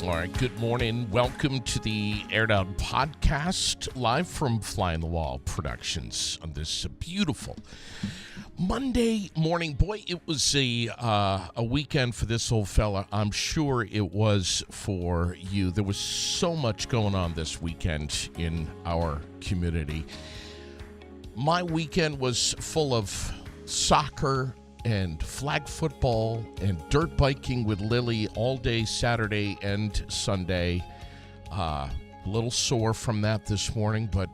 All right, good morning. Welcome to the Aired Out Podcast, live from Fly on the Wall Productions on this beautiful Monday morning. Boy, it was a weekend for this old fella. I'm sure it was for you. There was so much going on this weekend in our community. My weekend was full of soccer and flag football and dirt biking with Lily all day Saturday and Sunday. A little sore from that this morning, but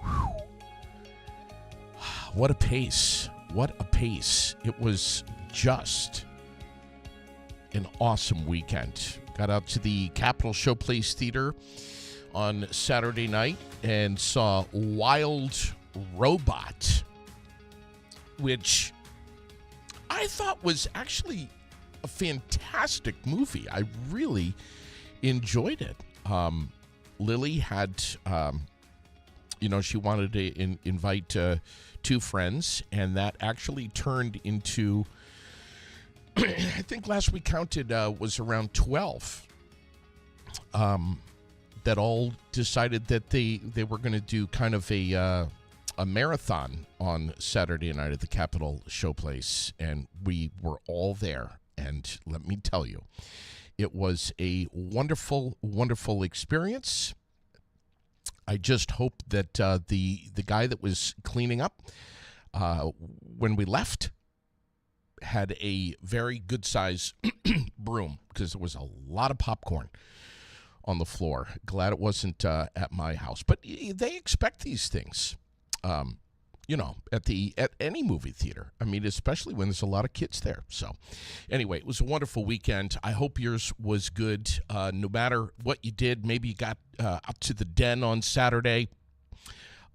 whew, what a pace. What a pace. It was just an awesome weekend. Got out to the Capitol Showplace Theater on Saturday night and saw Wild Robot, which I thought was actually a fantastic movie. I really enjoyed it. Lily had, she wanted to invite two friends, and that actually turned into, I think last we counted was around 12 that all decided that they were going to do kind of a marathon on Saturday night at the Capitol Showplace, and we were all there. And let me tell you, it was a wonderful, wonderful experience. I just hope that the guy that was cleaning up when we left had a very good size broom, because there was a lot of popcorn on the floor. Glad it wasn't at my house, but they expect these things. At any movie theater. I mean, especially when there's a lot of kids there. So anyway, it was a wonderful weekend. I hope yours was good. No matter what you did, maybe you got up to the Den on Saturday.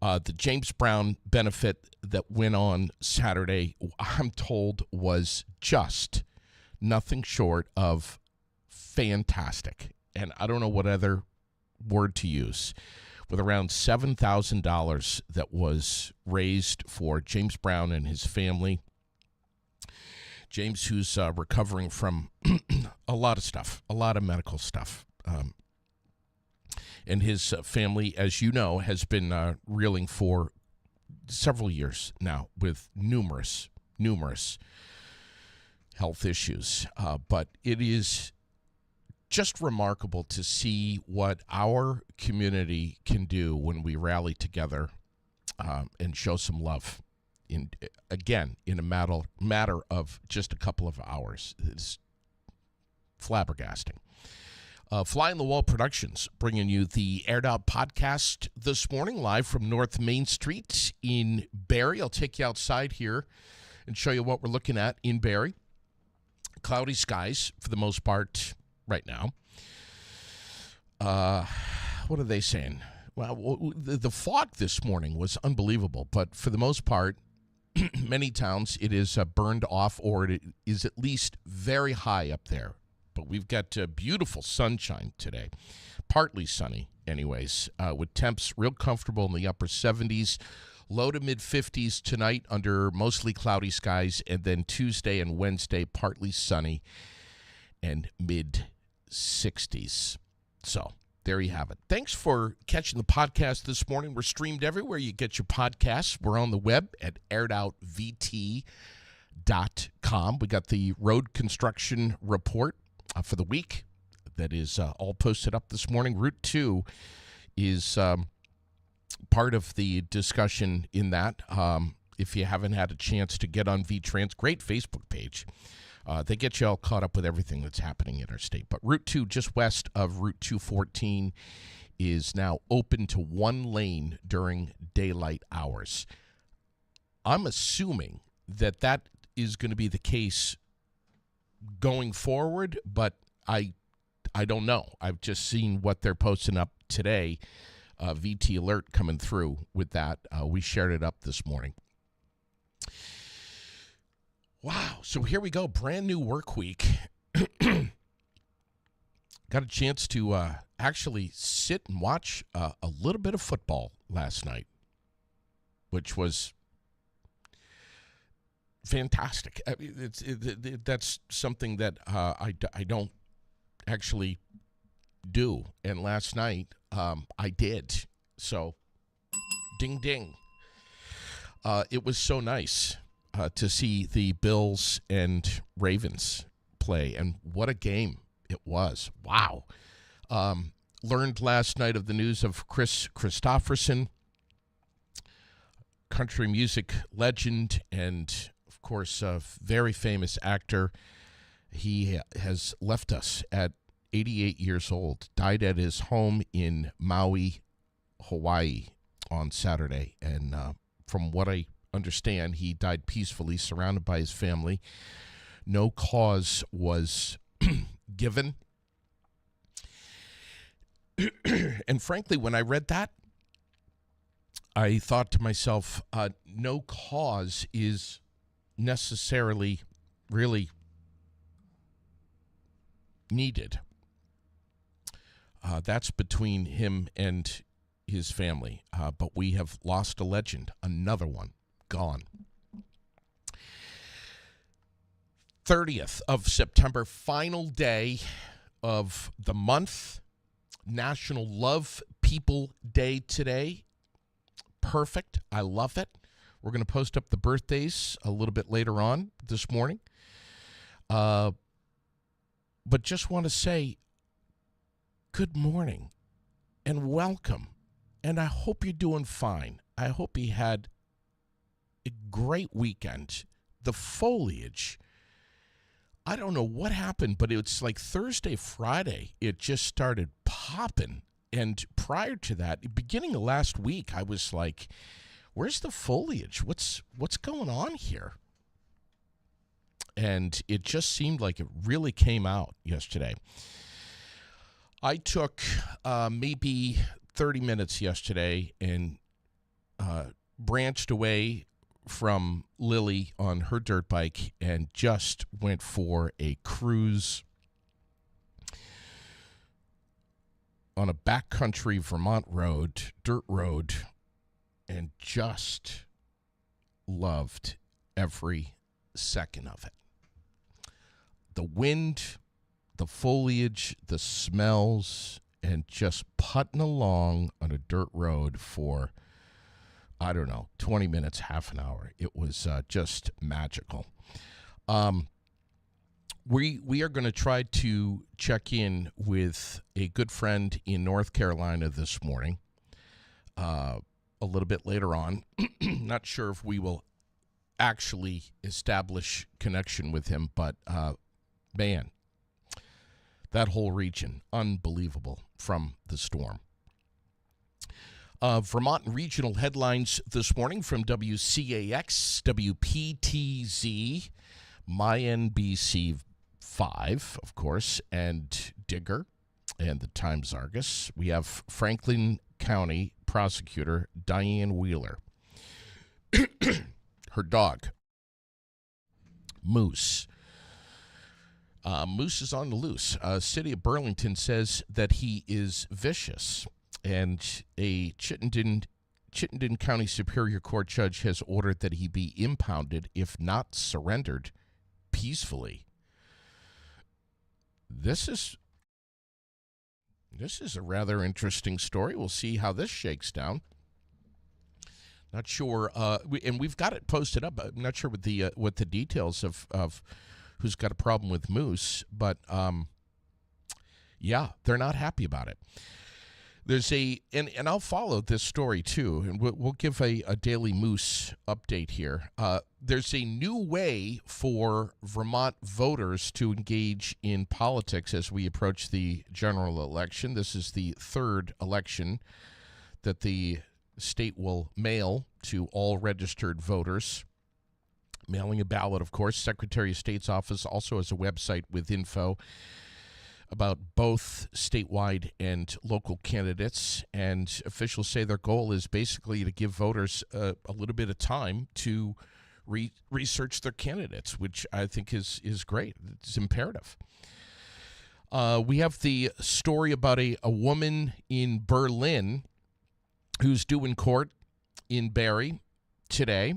The James Brown benefit that went on Saturday, I'm told, was just nothing short of fantastic. And I don't know what other word to use. With around $7,000 that was raised for James Brown and his family. James, who's recovering from a lot of stuff, a lot of medical stuff. And his family, as you know, has been reeling for several years now with numerous health issues. But it is just remarkable to see what our community can do when we rally together and show some love. In a matter of just a couple of hours. It's flabbergasting. Fly on the Wall Productions bringing you the Aired Out Podcast this morning, live from North Main Street in Barrie. I'll take you outside here and show you what we're looking at in Barrie. Cloudy skies for the most part right now. What are they saying? Well, the fog this morning was unbelievable, but for the most part, many towns it is burned off, or it is at least very high up there. But we've got beautiful sunshine today, partly sunny anyways, with temps real comfortable in the upper 70s, low to mid 50s tonight under mostly cloudy skies, and then Tuesday and Wednesday partly sunny and mid 60s. So there you have it. Thanks for catching the podcast this morning. We're streamed everywhere you get your podcasts. We're on the web at airedoutvt.com. We got the road construction report for the week that is all posted up this morning. Route 2 is part of the discussion in that. If you haven't had a chance to get on VTrans, great Facebook page. They get you all caught up with everything that's happening in our state. But Route 2, just west of Route 214, is now open to one lane during daylight hours. I'm assuming that that is going to be the case going forward, but I don't know. I've just seen what they're posting up today. VT Alert coming through with that. We shared it up this morning. Wow. So here we go. Brand new work week. Got a chance to actually sit and watch a little bit of football last night, which was fantastic. I mean, that's something that I don't actually do. And last night I did. So ding, ding. It was so nice to see the Bills and Ravens play, and what a game it was. Wow. Learned last night of the news of Chris Christopherson, country music legend, and, of course, a very famous actor. He has left us at 88 years old, died at his home in Maui, Hawaii on Saturday, and from what I understand, he died peacefully, surrounded by his family. No cause was given. And frankly, when I read that, I thought to myself, no cause is necessarily really needed. That's between him and his family. But we have lost a legend, another one. Gone. 30th of September, final day of the month. National Love People Day today. Perfect. I love it. We're going to post up the birthdays a little bit later on this morning. But just want to say good morning and welcome. And I hope you're doing fine. I hope you had a great weekend. The foliage, I don't know what happened, but it's like Thursday, Friday, it just started popping. And prior to that, beginning of last week, I was like, where's the foliage? What's going on here? And it just seemed like it really came out yesterday. I took maybe 30 minutes yesterday and branched away from Lily on her dirt bike and just went for a cruise on a backcountry Vermont road, dirt road, and just loved every second of it. The wind, the foliage, the smells, and just putting along on a dirt road for, I don't know, 20 minutes, half an hour. It was just magical. We are going to try to check in with a good friend in North Carolina this morning, a little bit later on. Not sure if we will actually establish connection with him, but man, that whole region, unbelievable from the storm. Vermont regional headlines this morning from WCAX, WPTZ, MyNBC 5, of course, and Digger, and the Times Argus. We have Franklin County prosecutor Diane Wheeler. Her dog, Moose. Moose is on the loose. City of Burlington says that he is vicious. And a Chittenden County Superior Court judge has ordered that he be impounded if not surrendered peacefully. This is This is a rather interesting story. We'll see how this shakes down. Not sure, and we've got it posted up. I'm not sure what the details of who's got a problem with moose, but yeah, they're not happy about it. There's and I'll follow this story too, and we'll give a daily moose update here. There's a new way for Vermont voters to engage in politics as we approach the general election. This is the third election that the state will mail to all registered voters. Mailing a ballot, of course. Secretary of State's office also has a website with info about both statewide and local candidates, and officials say their goal is basically to give voters a little bit of time to research their candidates, which I think is great. It's imperative. We have the story about a woman in Berlin who's due in court in Barrie today,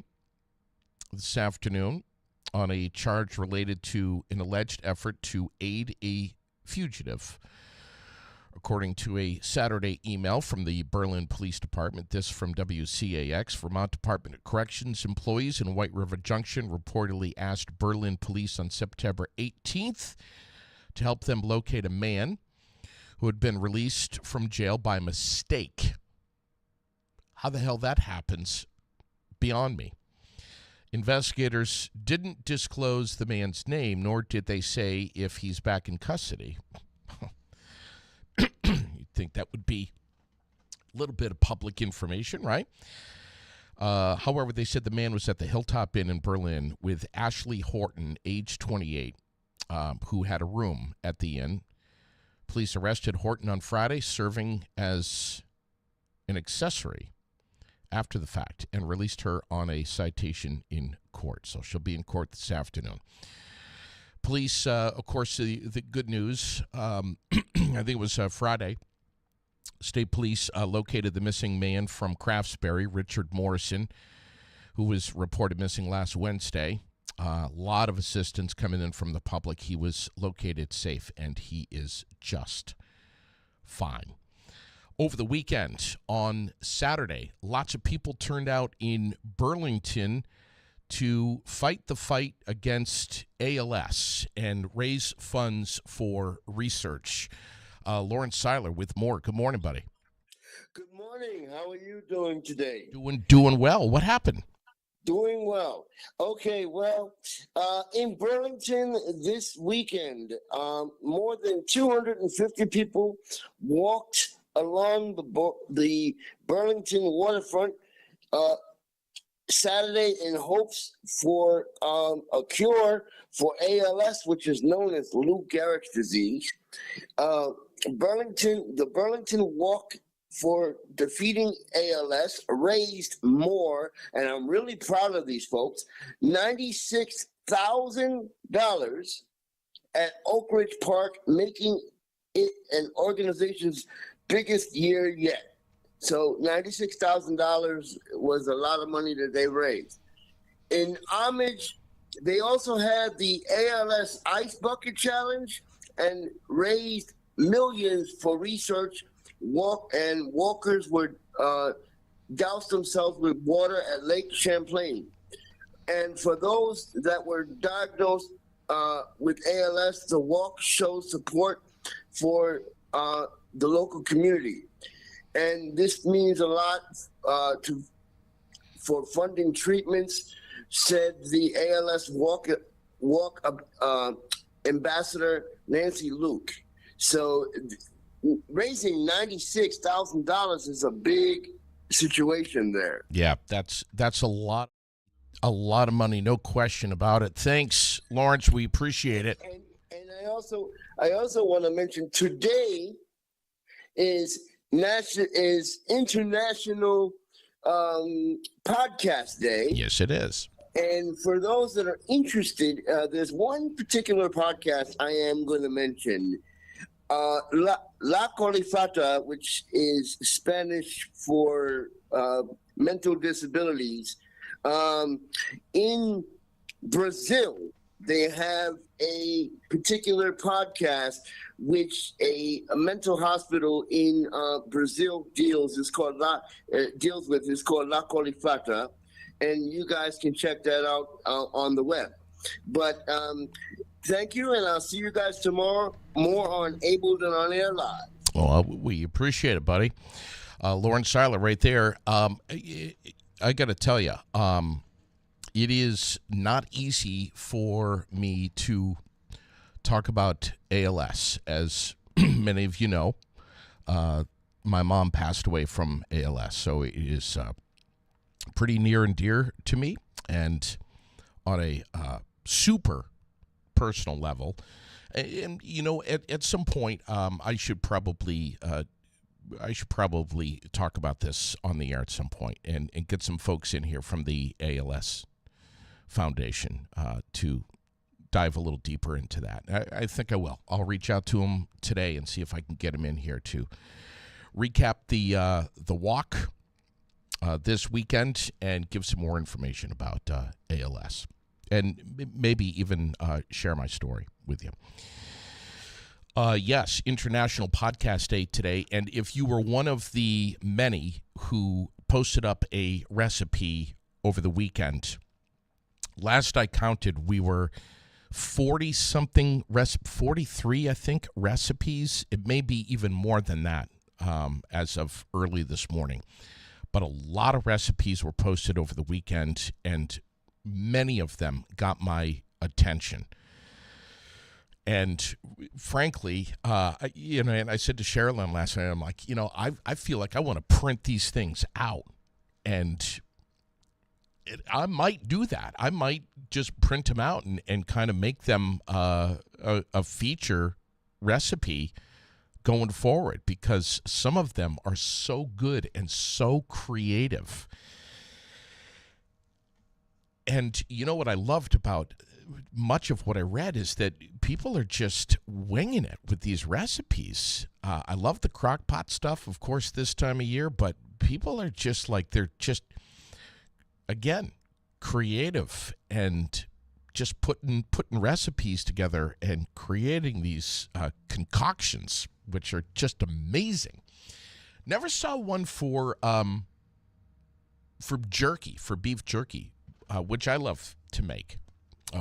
this afternoon, on a charge related to an alleged effort to aid a fugitive. According to a Saturday email from the Berlin Police Department, this from WCAX, Vermont Department of Corrections employees in White River Junction reportedly asked Berlin police on September 18th to help them locate a man who had been released from jail by mistake. How the hell that happens, beyond me. Investigators didn't disclose the man's name, nor did they say if he's back in custody. You'd think that would be a little bit of public information, right? However, they said the man was at the Hilltop Inn in Berlin with Ashley Horton, age 28, who had a room at the inn. Police arrested Horton on Friday, serving as an accessory after the fact, and released her on a citation in court. So she'll be in court this afternoon. Police, of course, the good news, I think it was Friday, state police located the missing man from Craftsbury, Richard Morrison, who was reported missing last Wednesday. A lot of assistance coming in from the public. He was located safe, and he is just fine. Over the weekend, on Saturday, lots of people turned out in Burlington to fight the fight against ALS and raise funds for research. Lawrence Seiler with more. Good morning, buddy. Good morning. How are you doing today? Doing well. What happened? Doing well. Okay, well, in Burlington this weekend, more than 250 people walked along the Burlington waterfront Saturday in hopes for a cure for ALS, which is known as Lou Gehrig's disease. The Burlington Walk for Defeating ALS raised more, and I'm really proud of these folks, $96,000 at Oak Ridge Park, making it an organization's biggest year yet. So $96,000 was a lot of money that they raised. In homage, they also had the ALS Ice Bucket Challenge and raised millions for research. Walkers would douse themselves with water at Lake Champlain. And for those that were diagnosed with ALS, the walk shows support for the local community. And this means a lot for funding treatments, said the ALS Walk Ambassador Nancy Luke. So raising $96,000 is a big situation there. Yeah, that's a lot of money, no question about it. Thanks, Lawrence. We appreciate it. And I also want to mention today is International Podcast Day. Yes, it is. And for those that are interested, there's one particular podcast I am going to mention. La Colifata, which is Spanish for mental disabilities. In Brazil, they have a particular podcast which a mental hospital in Brazil deals with. It's called La Colifata, and you guys can check that out on the web. But thank you, and I'll see you guys tomorrow. More on Able Than On Air Live. Well, we appreciate it, buddy. Lauren Seiler right there. I got to tell you, it is not easy for me to talk about ALS. As many of you know, my mom passed away from ALS, so it is pretty near and dear to me. And on a super personal level, and at some point, I should probably talk about this on the air at some point and get some folks in here from the ALS Foundation to dive a little deeper into that. I think I will. I'll reach out to him today and see if I can get him in here to recap the walk this weekend and give some more information about ALS and maybe even share my story with you. Yes, International Podcast Day today. And if you were one of the many who posted up a recipe over the weekend, last I counted, we were 40-something, 43, I think, recipes. It may be even more than that as of early this morning. But a lot of recipes were posted over the weekend, and many of them got my attention. And frankly, and I said to Sherilyn last night, I'm like, I feel like I want to print these things out. And I might do that. I might just print them out and kind of make them a feature recipe going forward, because some of them are so good and so creative. And you know what I loved about much of what I read is that people are just winging it with these recipes. I love the crock pot stuff, of course, this time of year, but people are just like, they're just, again, creative and just putting recipes together and creating these concoctions, which are just amazing. Never saw one for jerky, for beef jerky, which I love to make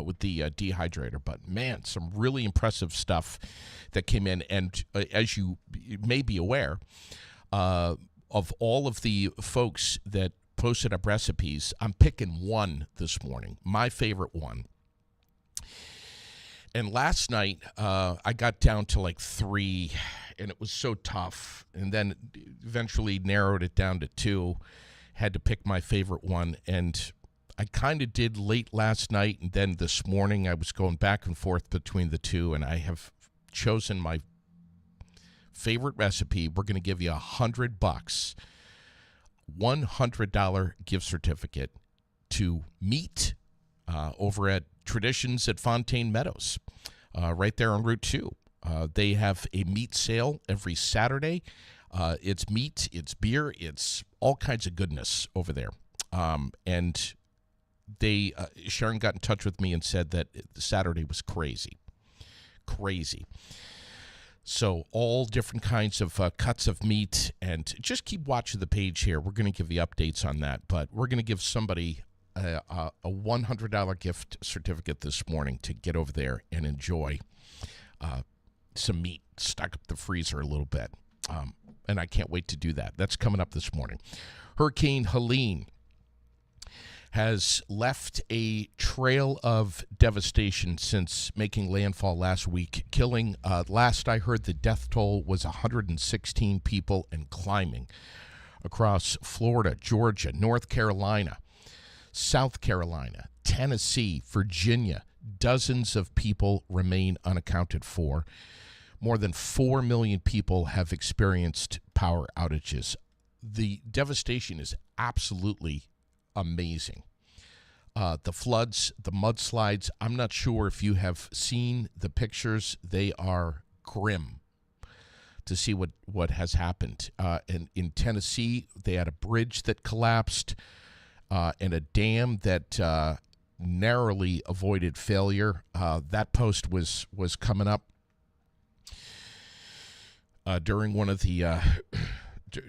with the dehydrator. But man, some really impressive stuff that came in. And as you may be aware, of all of the folks that posted up recipes, I'm picking one this morning, my favorite one. And last night, I got down to like 3, and it was so tough. And then eventually narrowed it down to 2. Had to pick my favorite one. And I kind of did late last night, and then this morning I was going back and forth between the two, and I have chosen my favorite recipe. We're going to give you $100, $100 gift certificate to meet over at Traditions at Fontaine Meadows, right there on Route 2. They have a meat sale every Saturday. It's meat, it's beer, it's all kinds of goodness over there. And Sharon got in touch with me and said that Saturday was crazy. So all different kinds of cuts of meat, and just keep watching the page here. We're going to give you updates on that, but we're going to give somebody a $100 gift certificate this morning to get over there and enjoy some meat, stock up the freezer a little bit. And I can't wait to do that. That's coming up this morning. Hurricane Helene has left a trail of devastation since making landfall last week, killing, last I heard, the death toll was 116 people and climbing across Florida, Georgia, North Carolina, South Carolina, Tennessee, Virginia. Dozens of people remain unaccounted for. More than 4 million people have experienced power outages. The devastation is absolutely amazing. The floods, the mudslides, I'm not sure if you have seen the pictures. They are grim to see what has happened. In Tennessee, they had a bridge that collapsed and a dam that narrowly avoided failure. That post was coming up during one of the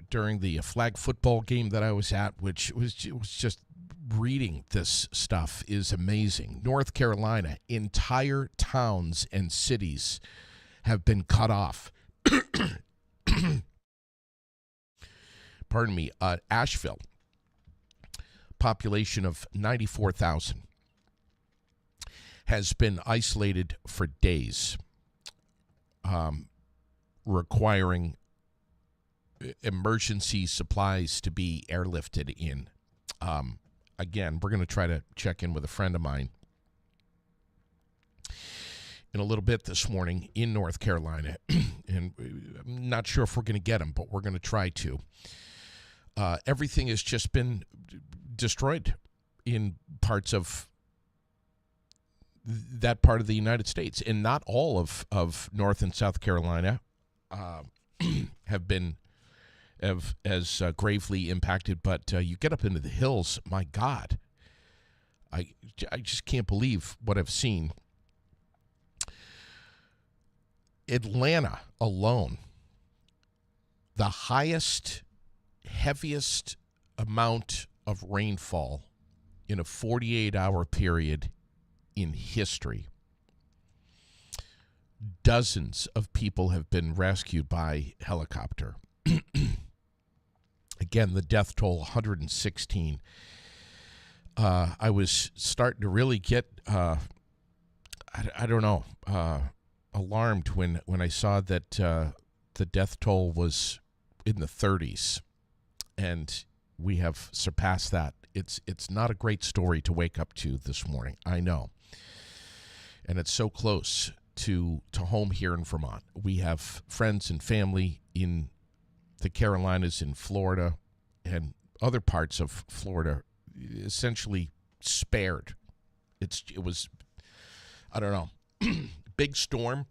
during the flag football game that I was at, which was just reading this stuff is amazing. North Carolina, entire towns and cities have been cut off. Pardon me. Asheville, population of 94,000, has been isolated for days, requiring emergency supplies to be airlifted in. Again, we're going to try to check in with a friend of mine in a little bit this morning in North Carolina. And I'm not sure if we're going to get him, but we're going to try to. Everything has just been destroyed in parts of that part of the United States. And not all of North and South Carolina have been as gravely impacted, but you get up into the hills, my God, I just can't believe what I've seen. Atlanta alone, the highest, heaviest amount of rainfall in a 48-hour period in history. Dozens of people have been rescued by helicopter. Again, the death toll, 116. I was starting to really get, I don't know, alarmed when I saw that the death toll was in the 30s, and we have surpassed that. It's not a great story to wake up to this morning, I know. And it's so close to home here in Vermont. We have friends and family in the Carolinas, in Florida, and other parts of Florida essentially spared. It was, I don't know, big storm,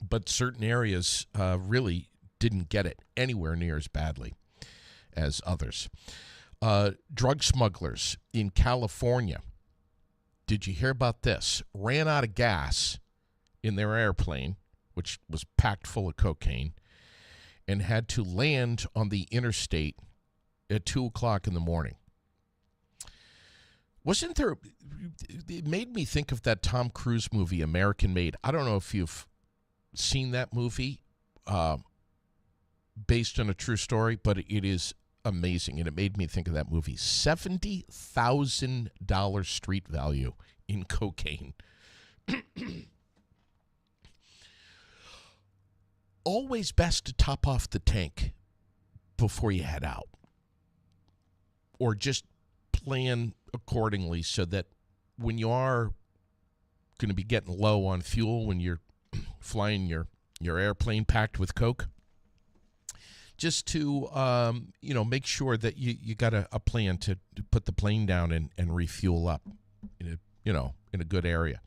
but certain areas really didn't get it anywhere near as badly as others. Drug smugglers in California, did you hear about this? Ran out of gas in their airplane, which was packed full of cocaine, and had to land on the interstate at 2 o'clock in the morning. Wasn't there, it made me think of that Tom Cruise movie, American Made. I don't know if you've seen that movie, based on a true story, but it is amazing, and it made me think of that movie. $70,000 street value in cocaine. Always best to top off the tank before you head out, or just plan accordingly so that when you are going to be getting low on fuel, when you're flying your airplane packed with coke, just to make sure that you got a plan to put the plane down and refuel up in a good area.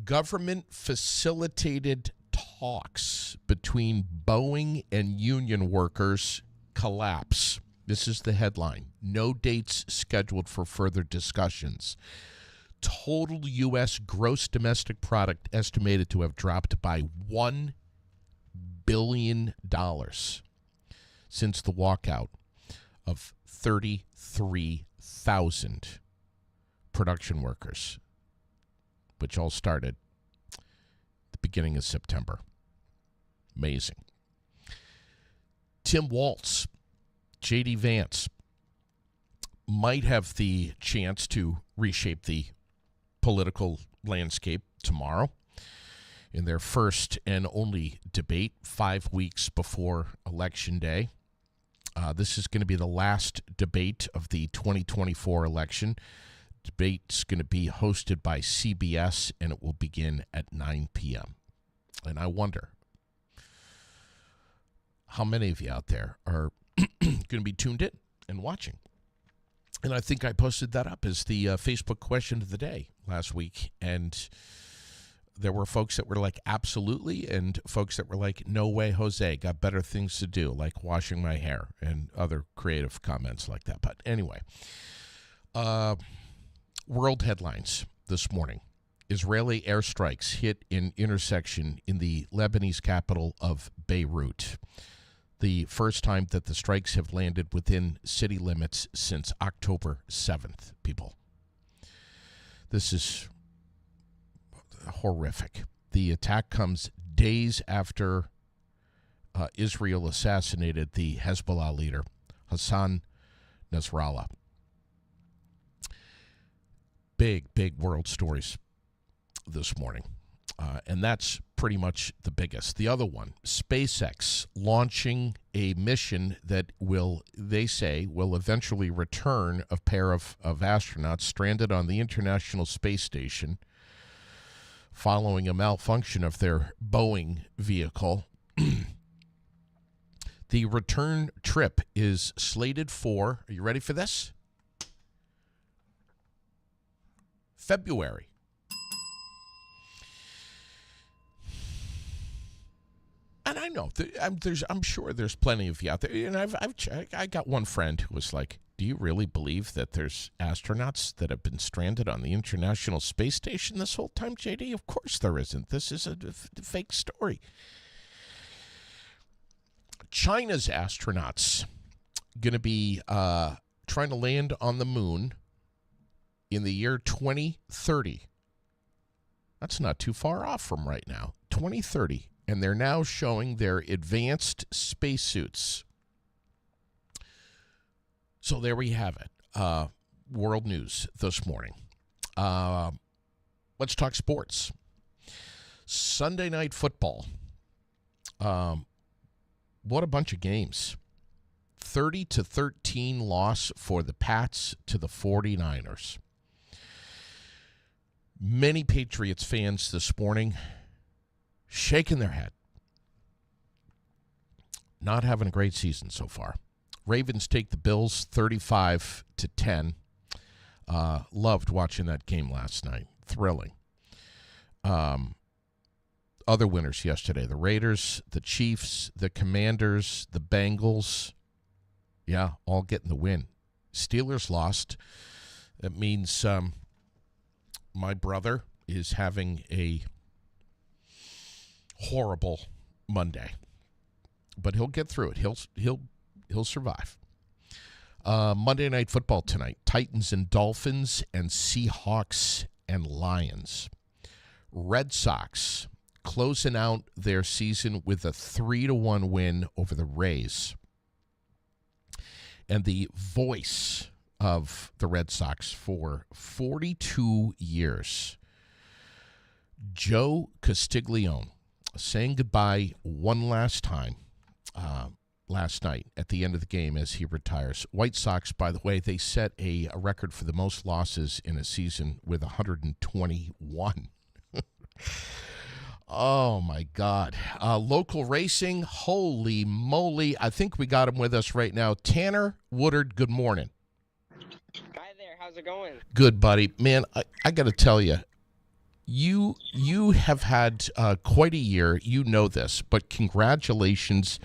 Government facilitated talks between Boeing and union workers collapse. This is the headline. No dates scheduled for further discussions. Total U.S. gross domestic product estimated to have dropped by $1 billion since the walkout of 33,000 production workers, which all started the beginning of September. Amazing. Tim Walz, J.D. Vance, might have the chance to reshape the political landscape tomorrow in their first and only debate 5 weeks before Election Day. This is going to be the last debate of the 2024 election. Debate's going to be hosted by CBS, and it will begin at 9 p.m. And I wonder how many of you out there are going to be tuned in and watching. And I think I posted that up as the Facebook question of the day last week. And there were folks that were like, absolutely, and folks that were like, no way, Jose, got better things to do, like washing my hair, and other creative comments like that. But anyway, World headlines this morning. Israeli airstrikes hit an intersection in the Lebanese capital of Beirut. The first time that the strikes have landed within city limits since October 7th, people. This is horrific. The attack comes days after Israel assassinated the Hezbollah leader, Hassan Nasrallah. Big world stories this morning. And that's pretty much the biggest. The other one, SpaceX launching a mission that they say, will eventually return a pair of astronauts stranded on the International Space Station following a malfunction of their Boeing vehicle. The return trip is slated for, are you ready for this? February. And I know I'm sure there's plenty of you out there. And I got one friend who was like, "Do you really believe that there's astronauts that have been stranded on the International Space Station this whole time, JD?" Of course there isn't. This is a fake story. China's astronauts going to be trying to land on the moon in the year 2030. That's not too far off from right now. 2030. And they're now showing their advanced spacesuits. So there we have it. World news this morning. Let's talk sports. Sunday night football. What a bunch of games. 30-13 loss for the Pats to the 49ers. Many Patriots fans this morning shaking their head. Not having a great season so far. Ravens take the Bills 35-10. Loved watching that game last night. Thrilling. Other winners yesterday. The Raiders, the Chiefs, the Commanders, the Bengals. Yeah, all getting the win. Steelers lost. That means my brother is having a horrible Monday, but he'll get through it. He'll survive. Monday Night Football tonight: Titans and Dolphins, and Seahawks and Lions. Red Sox closing out their season with a 3-1 win over the Rays. And the voice of the Red Sox for 42 years, Joe Castiglione, saying goodbye one last time last night at the end of the game as he retires. White Sox, by the way, they set a record for the most losses in a season with 121. Oh, my God. Local racing, holy moly. I think we got him with us right now. Tanner Woodard, good morning. Hi there. How's it going? Good, buddy. Man, I got to tell you, you have had quite a year. You know this, but congratulations,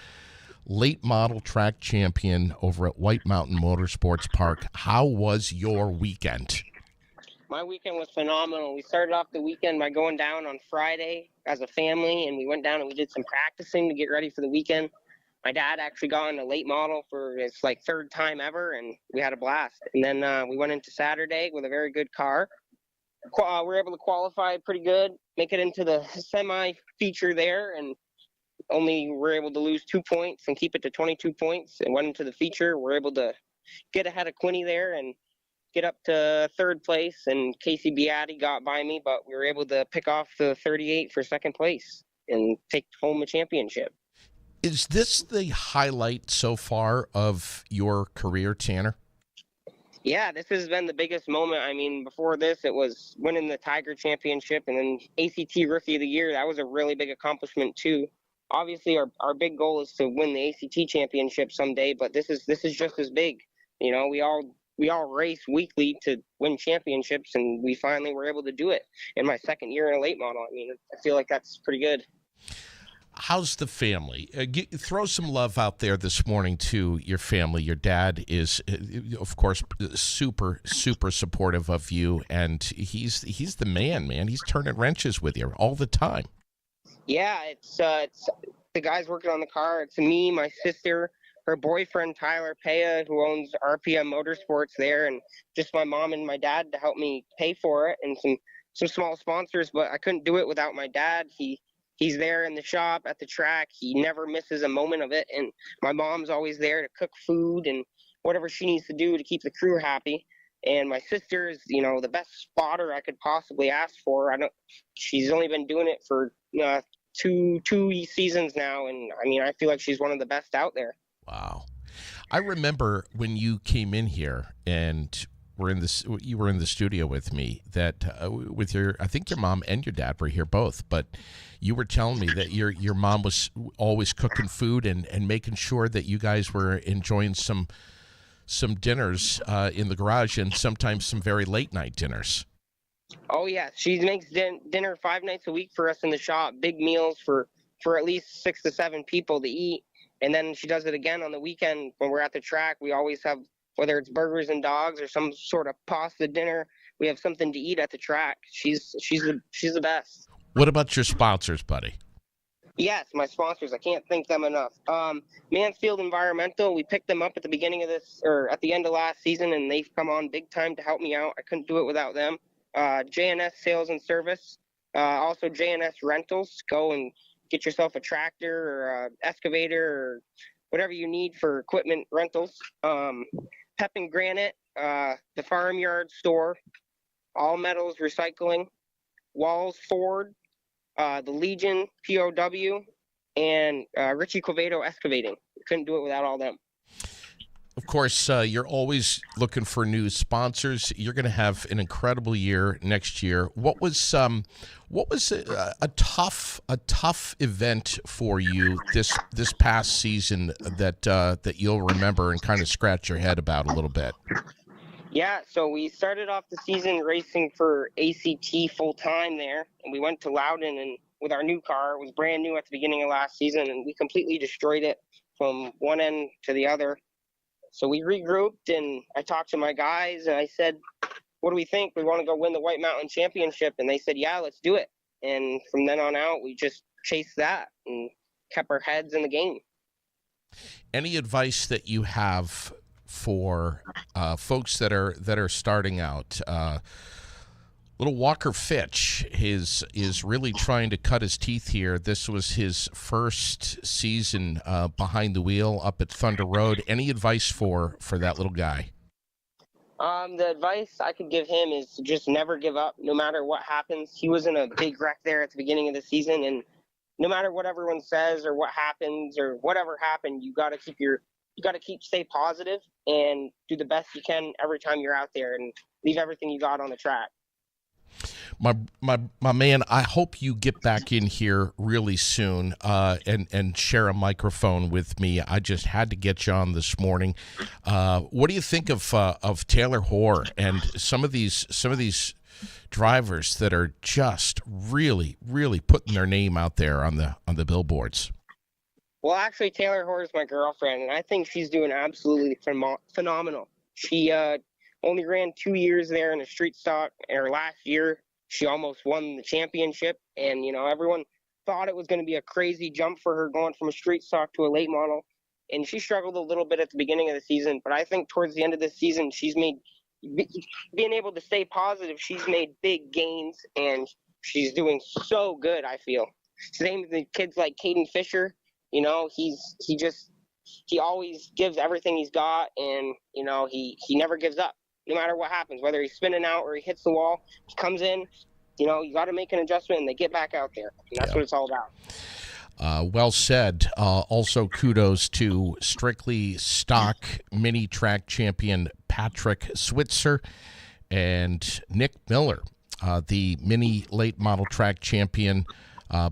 late model track champion over at White Mountain Motorsports Park. How was your weekend? My weekend was phenomenal. We started off the weekend by going down on Friday as a family, and we went down and we did some practicing to get ready for the weekend. My dad actually got in a late model for his third time ever, and we had a blast. And then we went into Saturday with a very good car. We were able to qualify pretty good, make it into the semi-feature there, and only were able to lose 2 points and keep it to 22 points, and went into the feature. We're able to get ahead of Quinny there and get up to third place, and Casey Beatty got by me, but we were able to pick off the 38 for second place and take home a championship. Is this the highlight so far of your career, Tanner? Yeah, this has been the biggest moment. I mean, before this, it was winning the Tiger Championship and then ACT Rookie of the Year. That was a really big accomplishment, too. Obviously, our big goal is to win the ACT Championship someday, but this is just as big. You know, we all race weekly to win championships, and we finally were able to do it in my second year in a late model. I mean, I feel like that's pretty good. How's the family? Throw some love out there this morning to your family. Your dad is, of course, super, super supportive of you, and he's the man. He's turning wrenches with you all the time. Yeah, it's the guys working on the car. It's me, my sister, her boyfriend Tyler Paya, who owns RPM Motorsports there, and just my mom and my dad to help me pay for it, and some small sponsors. But I couldn't do it without my dad. He's there in the shop at the track. He never misses a moment of it, and my mom's always there to cook food and whatever she needs to do to keep the crew happy. And my sister is, the best spotter I could possibly ask for. She's only been doing it for two seasons now, and I mean, I feel like she's one of the best out there. Wow. I remember when you came in here and you were in the studio with me, that with I think your mom and your dad were here both, but you were telling me that your mom was always cooking food and making sure that you guys were enjoying some dinners in the garage, and sometimes some very late night dinners. Oh yeah, she makes dinner 5 nights a week for us in the shop, big meals for at least 6 to 7 people to eat. And then she does it again on the weekend when we're at the track. We always have, whether it's burgers and dogs or some sort of pasta dinner, we have something to eat at the track. She's the best. What about your sponsors, buddy? Yes, my sponsors. I can't thank them enough. Mansfield Environmental, we picked them up at the beginning of at the end of last season, and they've come on big time to help me out. I couldn't do it without them. JNS Sales and Service, also JNS Rentals. Go and get yourself a tractor or a excavator or whatever you need for equipment rentals. Pep and Granite, the Farmyard Store, All Metals Recycling, Walls Ford, the Legion POW, and Richie Covedo Excavating. Couldn't do it without all them. Of course, you're always looking for new sponsors. You're going to have an incredible year next year. What was a tough event for you this past season that you'll remember and kind of scratch your head about a little bit? Yeah, so we started off the season racing for ACT full time there, and we went to Loudon and with our new car. It was brand new at the beginning of last season, and we completely destroyed it from one end to the other. So we regrouped, and I talked to my guys, and I said, what do we think? We want to go win the White Mountain Championship. And they said, yeah, let's do it. And from then on out, we just chased that and kept our heads in the game. Any advice that you have for folks that are starting out? Little Walker Fitch is really trying to cut his teeth here. This was his first season behind the wheel up at Thunder Road. Any advice for that little guy? The advice I could give him is to just never give up, no matter what happens. He was in a big wreck there at the beginning of the season, and no matter what everyone says or what happens or whatever happened, you got to stay positive and do the best you can every time you're out there and leave everything you got on the track. My man, I hope you get back in here really soon and share a microphone with me. I just had to get you on this morning. What do you think of Taylor Hoare and some of these drivers that are just really, really putting their name out there on the billboards? Well, actually, Taylor Hoare is my girlfriend, and I think she's doing absolutely phenomenal. She only ran 2 years there in a street stock, and her last year she almost won the championship. And everyone thought it was going to be a crazy jump for her going from a street stock to a late model, and she struggled a little bit at the beginning of the season. But I think towards the end of the season, being able to stay positive, she's made big gains, and she's doing so good. I feel same with the kids like Caden Fisher. He always gives everything he's got, and he never gives up no matter what happens, whether he's spinning out or he hits the wall. He comes in, you got to make an adjustment, and they get back out there, and that's what it's all about. Well said. Also kudos to Strictly Stock Mini Track champion Patrick Switzer and Nick Miller, the Mini Late Model Track champion,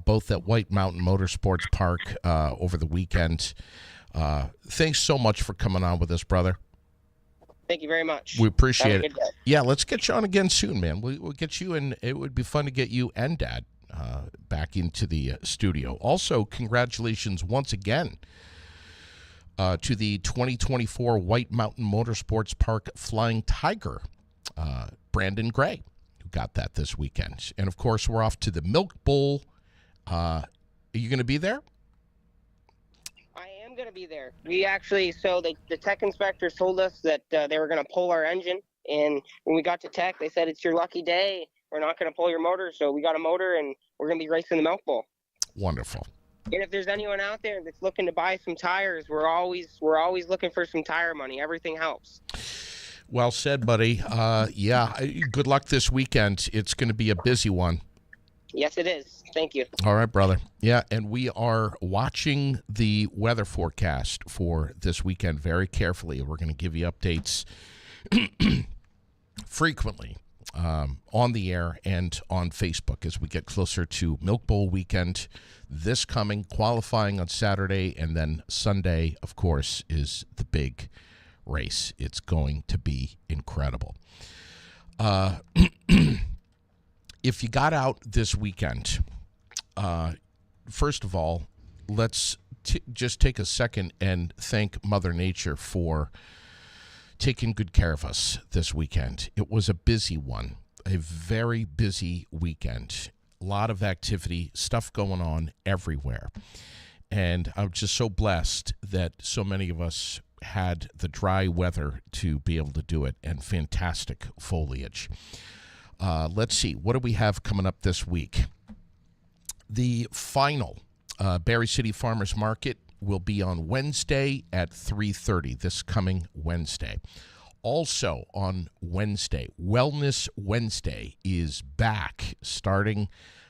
both at White Mountain Motorsports Park over the weekend. Thanks so much for coming on with us, brother. Thank you very much. We appreciate it. Yeah, let's get you on again soon, man. We'll get you, and it would be fun to get you and Dad back into the studio. Also, congratulations once again to the 2024 White Mountain Motorsports Park Flying Tiger, Brandon Gray, who got that this weekend. And, of course, we're off to the Milk Bowl. Are you going to be there? I am going to be there. We actually, so the tech inspectors told us that they were going to pull our engine. And when we got to tech, they said, it's your lucky day. We're not going to pull your motor. So we got a motor, and we're going to be racing the Milk Bowl. Wonderful. And if there's anyone out there that's looking to buy some tires, we're always looking for some tire money. Everything helps. Well said, buddy. Yeah, good luck this weekend. It's going to be a busy one. Yes, it is. Thank you. All right, brother. Yeah, and we are watching the weather forecast for this weekend very carefully. We're going to give you updates frequently on the air and on Facebook as we get closer to Milk Bowl weekend this coming, qualifying on Saturday, and then Sunday, of course, is the big race. It's going to be incredible. If you got out this weekend, first of all, let's just take a second and thank Mother Nature for taking good care of us this weekend. It was a busy one, a very busy weekend. A lot of activity, stuff going on everywhere. And I'm just so blessed that so many of us had the dry weather to be able to do it, and fantastic foliage. Let's see, what do we have coming up this week? The final Berry City Farmers Market will be on Wednesday at 3:30, this coming Wednesday. Also on Wednesday, Wellness Wednesday is back starting,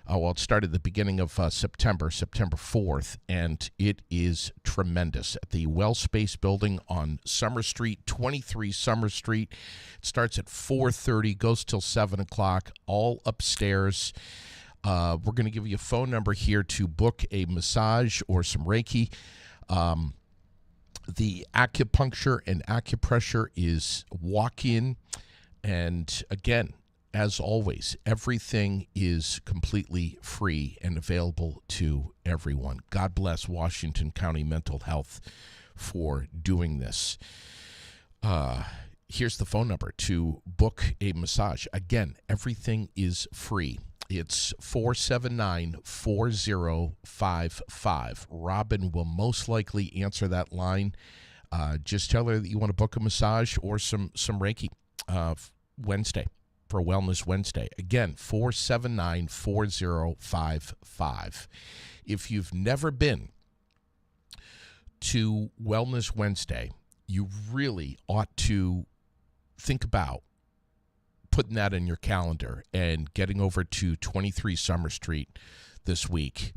it started the beginning of September 4th, and it is tremendous at the Well Space Building on Summer Street, 23 Summer Street. It starts at 4:30, goes till 7 o'clock, all upstairs. We're going to give you a phone number here to book a massage or some Reiki. The acupuncture and acupressure is walk-in. And again, as always, everything is completely free and available to everyone. God bless Washington County Mental Health for doing this. Here's the phone number to book a massage. Again, everything is free. It's 479-4055. Robin will most likely answer that line. Just tell her that you want to book a massage or some Reiki Wednesday for Wellness Wednesday. Again, 479-4055. If you've never been to Wellness Wednesday, you really ought to think about putting that in your calendar and getting over to 23 Summer Street this week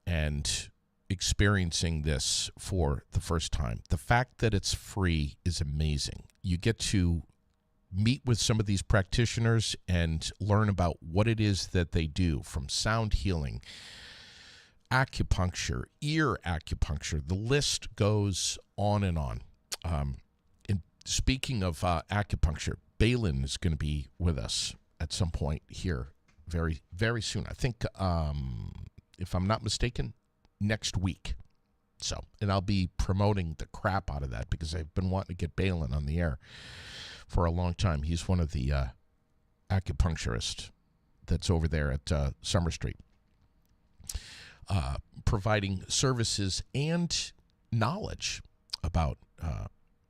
and experiencing this for the first time. The fact that it's free is amazing. You get to meet with some of these practitioners and learn about what it is that they do, from sound healing, acupuncture, ear acupuncture. The list goes on and on. And speaking of acupuncture, Balin is going to be with us at some point here very, very soon. I think, if I'm not mistaken, next week. So, and I'll be promoting the crap out of that because I've been wanting to get Balin on the air for a long time. He's one of the acupuncturists that's over there at Summer Street, providing services and knowledge about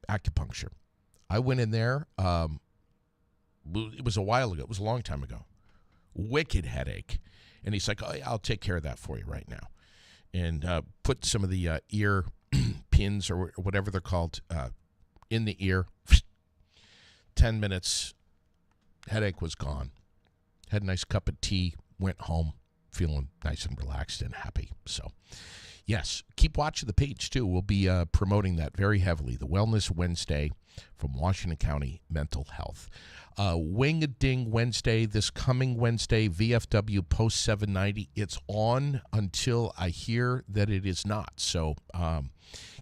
acupuncture. I went in there. It was a while ago. It was a long time ago. Wicked headache. And he's like, oh, I'll take care of that for you right now. And put some of the ear pins or whatever they're called in the ear. 10 minutes. Headache was gone. Had a nice cup of tea. Went home feeling nice and relaxed and happy. So, yes, keep watching the page, too. We'll be promoting that very heavily. The Wellness Wednesday from Washington County Mental Health. Wing-a-Ding Wednesday, this coming Wednesday, VFW Post 790. It's on until I hear that it is not. So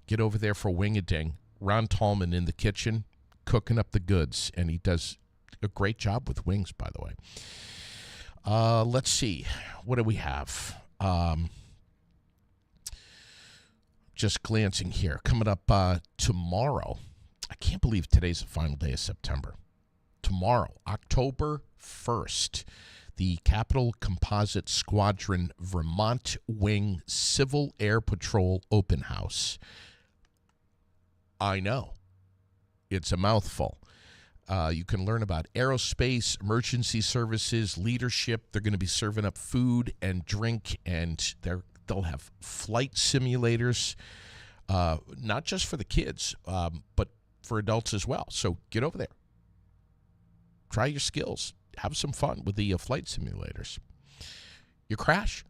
get over there for Wing-a-Ding. Ron Tallman in the kitchen, cooking up the goods, and he does a great job with wings, by the way. Let's see. What do we have? Just glancing here. Coming up tomorrow. I can't believe today's the final day of September. Tomorrow, October 1st, the Capital Composite Squadron Vermont Wing Civil Air Patrol Open House. I know. It's a mouthful. You can learn about aerospace, emergency services, leadership. They're going to be serving up food and drink, and they'll have flight simulators, not just for the kids, but for adults as well. So get over there. Try your skills. Have some fun with the flight simulators. You crash,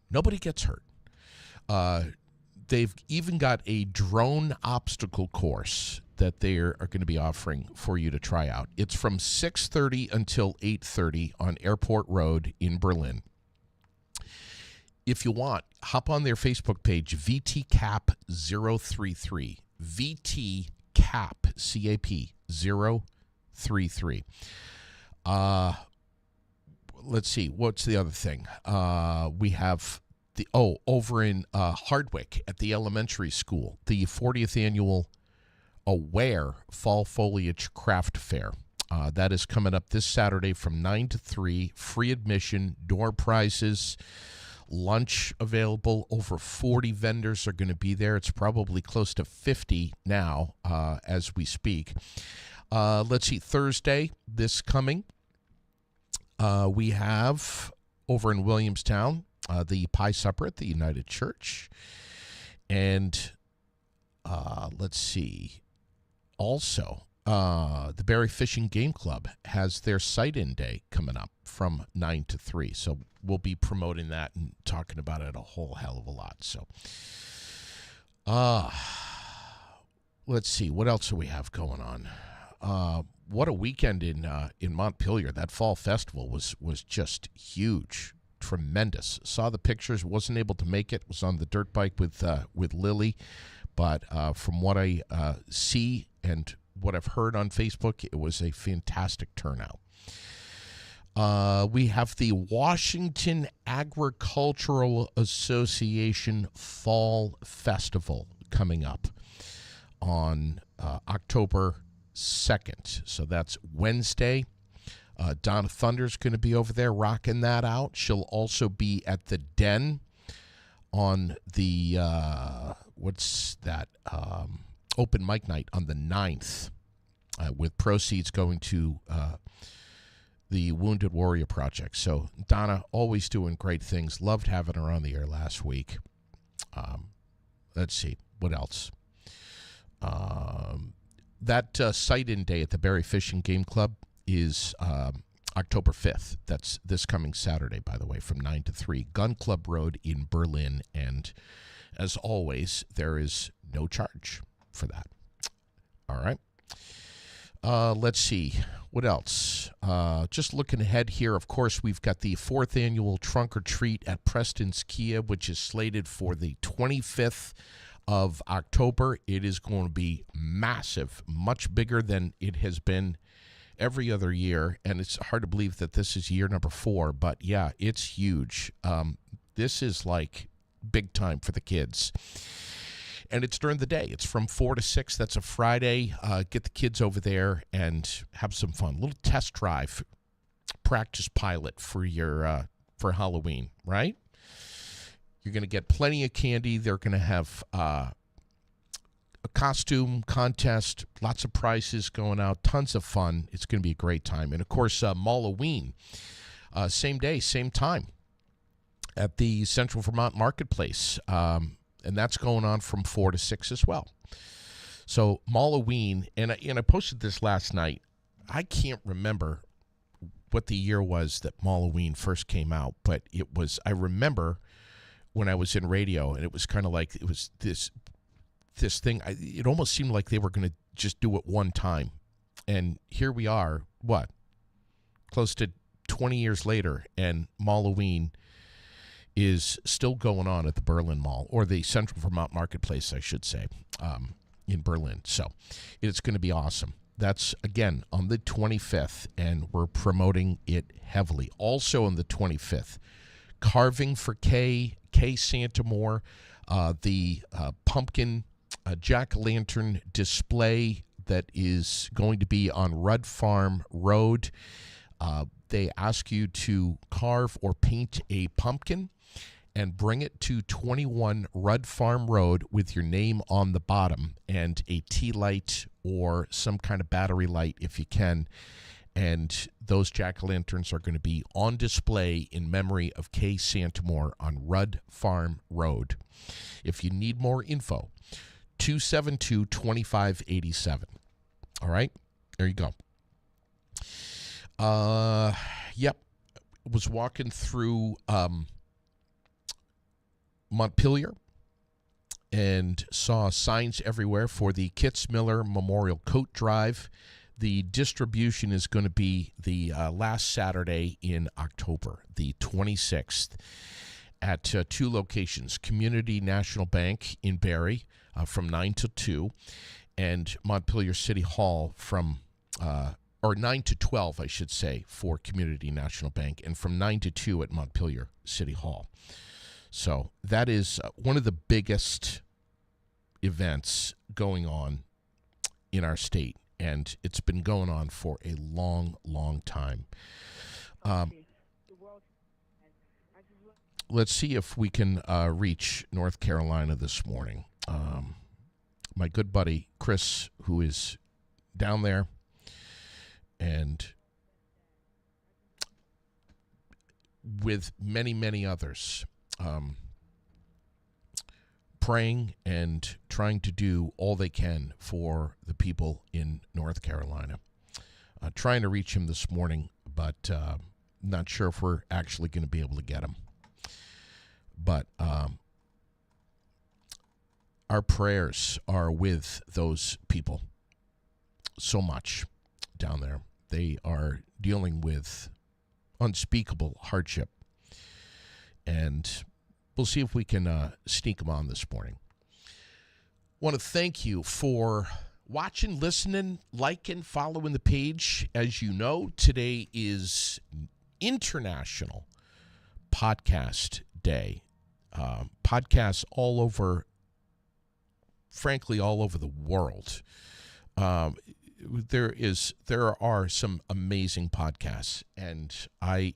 nobody gets hurt. They've even got a drone obstacle course that they are going to be offering for you to try out. It's from 6:30 until 8:30 on Airport Road in Berlin. If you want, hop on their Facebook page, VTCAP033. VTCAP, C-A-P, 033. Let's see. What's the other thing? We have over in Hardwick at the elementary school, the 40th annual Aware Fall Foliage Craft Fair. That is coming up this Saturday from 9 to 3. Free admission, door prizes, lunch available. Over 40 vendors are going to be there. It's probably close to 50 now as we speak. Let's see. Thursday, this coming, we have over in Williamstown the Pie Supper at the United Church. And let's see. Also, the Berry Fishing Game Club has their sight-in day coming up from 9 to 3. So we'll be promoting that and talking about it a whole hell of a lot. So let's see. What else do we have going on? What a weekend in Montpelier. That fall festival was just huge, tremendous. Saw the pictures. Wasn't able to make it. Was on the dirt bike with Lily, but from what I see and what I've heard on Facebook, it was a fantastic turnout. We have the Washington Agricultural Association Fall Festival coming up on October 2nd. So that's Wednesday. Donna Thunder's going to be over there rocking that out. She'll also be at the Den on the, open mic night on the 9th, with proceeds going to the Wounded Warrior Project. So Donna, always doing great things. Loved having her on the air last week. Let's see. What else? That sight-in day at the Berry Fishing Game Club is October 5th. That's this coming Saturday, by the way, from 9 to 3. Gun Club Road in Berlin. And as always, there is no charge for that. All right. Let's see. What else? Just looking ahead here, of course, we've got the 4th annual Trunk or Treat at Preston's Kia, which is slated for the 25th of October. It is going to be massive, much bigger than it has been every other year, and it's hard to believe that this is year number 4, but yeah, it's huge. This is like big time for the kids. And it's during the day. It's from 4 to 6. That's a Friday. Get the kids over there and have some fun. A little test drive, practice pilot for your for Halloween, right? You're going to get plenty of candy. They're going to have a costume contest, lots of prizes going out, tons of fun. It's going to be a great time. And, of course, Halloween, same day, same time at the Central Vermont Marketplace. And that's going on from 4 to 6 as well. So Halloween, and I posted this last night. I can't remember what the year was that Halloween first came out, but I remember when I was in radio, and it was kind of like it was this thing. It almost seemed like they were going to just do it one time. And here we are, close to 20 years later, and Halloween is still going on at the Berlin Mall, or the Central Vermont Marketplace, I should say, in Berlin. So it's going to be awesome. That's, again, on the 25th, and we're promoting it heavily. Also on the 25th, Carving for Kay Santamore, the pumpkin jack-o'-lantern display that is going to be on Rudd Farm Road. They ask you to carve or paint a pumpkin and bring it to 21 Rudd Farm Road with your name on the bottom and a tea light or some kind of battery light if you can. And those jack-o'-lanterns are going to be on display in memory of Kay Santamore on Rudd Farm Road. If you need more info, 272-2587. All right? There you go. Yep. Was walking through Montpelier and saw signs everywhere for the Kitzmiller Memorial Coat Drive. The distribution is going to be the last Saturday in October, the 26th, at two locations, Community National Bank in Barrie from 9 to 2, and Montpelier City Hall from, or 9 to 12, I should say, for Community National Bank, and from 9 to 2 at Montpelier City Hall. So that is one of the biggest events going on in our state, and it's been going on for a long, long time. Let's see if we can reach North Carolina this morning. My good buddy Chris, who is down there, and with many, many others, praying and trying to do all they can for the people in North Carolina. Trying to reach him this morning, but not sure if we're actually going to be able to get him. But our prayers are with those people so much down there. They are dealing with unspeakable hardship. And we'll see if we can sneak them on this morning. Want to thank you for watching, listening, liking, following the page. As you know, today is International Podcast Day. Podcasts all over, frankly, all over the world. There are some amazing podcasts, and I've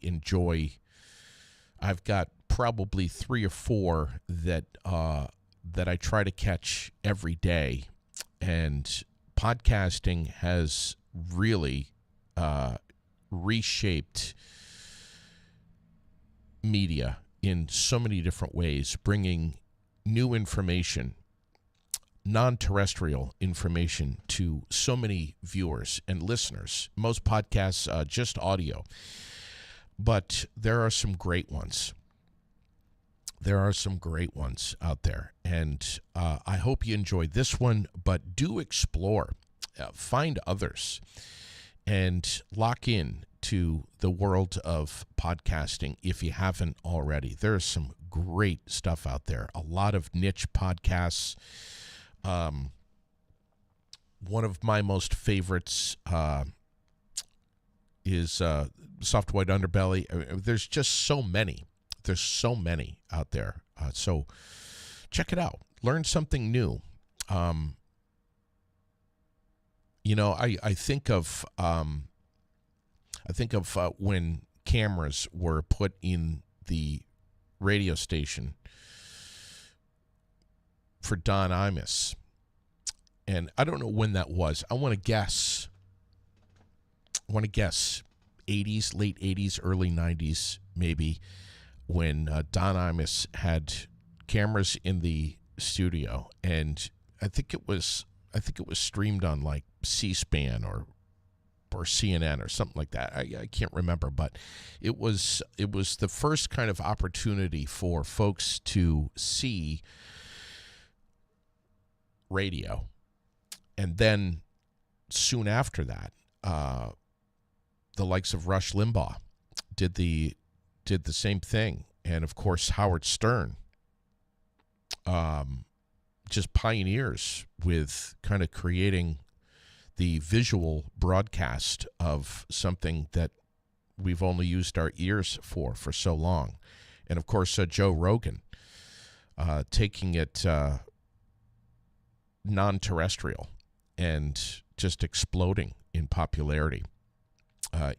got probably 3 or 4 that I try to catch every day, and podcasting has really reshaped media in so many different ways, bringing new information, non-terrestrial information to so many viewers and listeners. Most podcasts just audio, but there are some great ones. There are some great ones out there, and I hope you enjoyed this one, but do explore, find others, and lock in to the world of podcasting if you haven't already. There's some great stuff out there, a lot of niche podcasts. One of my most favorites is Soft White Underbelly. There's just so many. There's so many out there. So check it out. Learn something new. I think of when cameras were put in the radio station for Don Imus. And I don't know when that was. I want to guess 80s, late 80s, early 90s, maybe, when Don Imus had cameras in the studio, and I think it was streamed on like C-SPAN or CNN or something like that. I can't remember, but it was the first kind of opportunity for folks to see radio. And then soon after that, the likes of Rush Limbaugh did the same thing, and of course Howard Stern, just pioneers with kind of creating the visual broadcast of something that we've only used our ears for so long. And, of course, Joe Rogan taking it non-terrestrial and just exploding in popularity,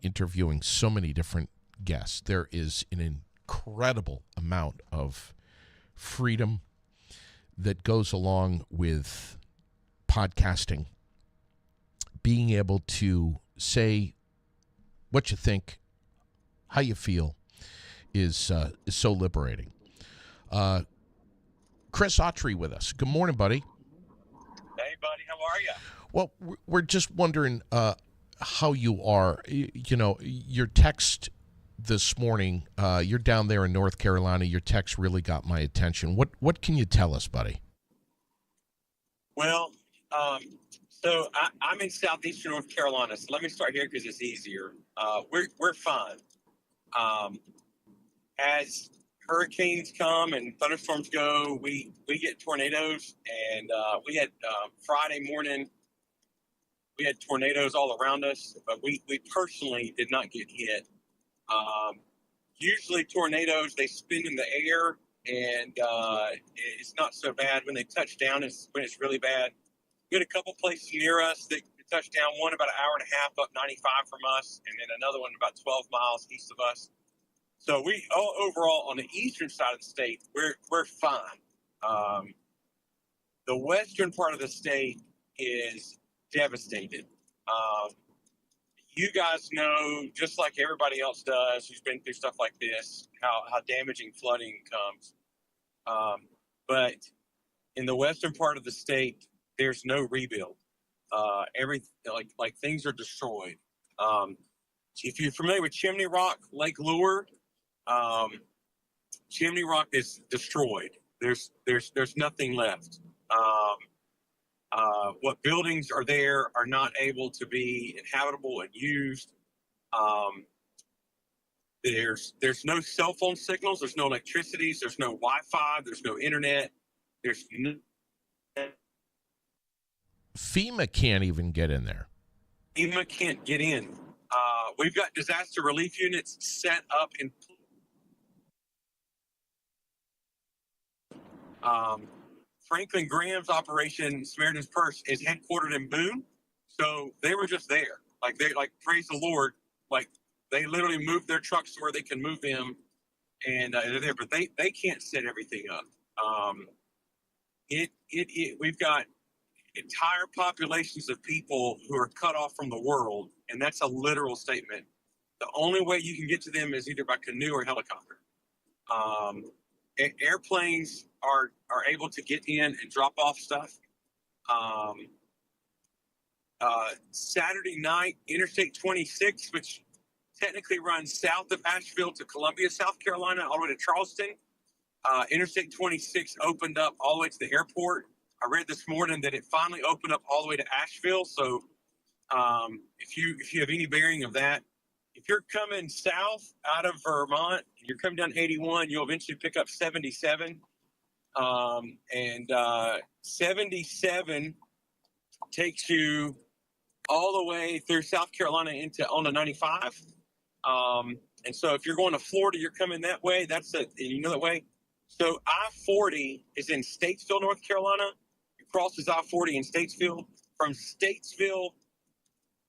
interviewing so many different guests. There is an incredible amount of freedom that goes along with podcasting. Being able to say what you think, how you feel, is so liberating. Chris Autry with us. Good morning, buddy. Hey, buddy. How are you? Well, we're just wondering how you are. You know, your text this morning, you're down there in North Carolina. Your text really got my attention. What can you tell us, buddy? Well, so I'm in southeastern North Carolina. So let me start here because it's easier. We're fine. As hurricanes come and thunderstorms go, we get tornadoes, and we had Friday morning. We had tornadoes all around us, but we personally did not get hit. Usually tornadoes, they spin in the air, and it's not so bad. When they touch down, when it's really bad. We had a couple places near us that touched down, one about an hour and a half up 95 from us, and then another one about 12 miles east of us. So we overall on the eastern side of the state, we're fine. The western part of the state is devastated. You guys know, just like everybody else does who's been through stuff like this, how damaging flooding comes. But in the western part of the state, there's no rebuild. Everything like things are destroyed. If you're familiar with Chimney Rock, Lake Lure, Chimney Rock is destroyed. There's nothing left. What buildings are there are not able to be inhabitable and used. There's no cell phone signals. There's no electricity. There's no Wi-Fi. There's no internet. There's no. FEMA can't even get in there. FEMA can't get in. We've got disaster relief units set up in. Franklin Graham's operation, Samaritan's Purse, is headquartered in Boone, so they were just there. Praise the Lord, they literally moved their trucks to where they can move them, and they're there. But they can't set everything up. We've got entire populations of people who are cut off from the world, and that's a literal statement. The only way you can get to them is either by canoe or helicopter. Airplanes are able to get in and drop off stuff. Saturday night, Interstate 26, which technically runs south of Asheville to Columbia, South Carolina, all the way to Charleston. Interstate 26 opened up all the way to the airport. I read this morning that it finally opened up all the way to Asheville. So if you have any bearing of that, if you're coming south out of Vermont, you're coming down 81, you'll eventually pick up 77. 77 takes you all the way through South Carolina on the 95. And so if you're going to Florida, you're coming that way. You know that way. So I-40 is in Statesville, North Carolina. It crosses I-40 in Statesville. From Statesville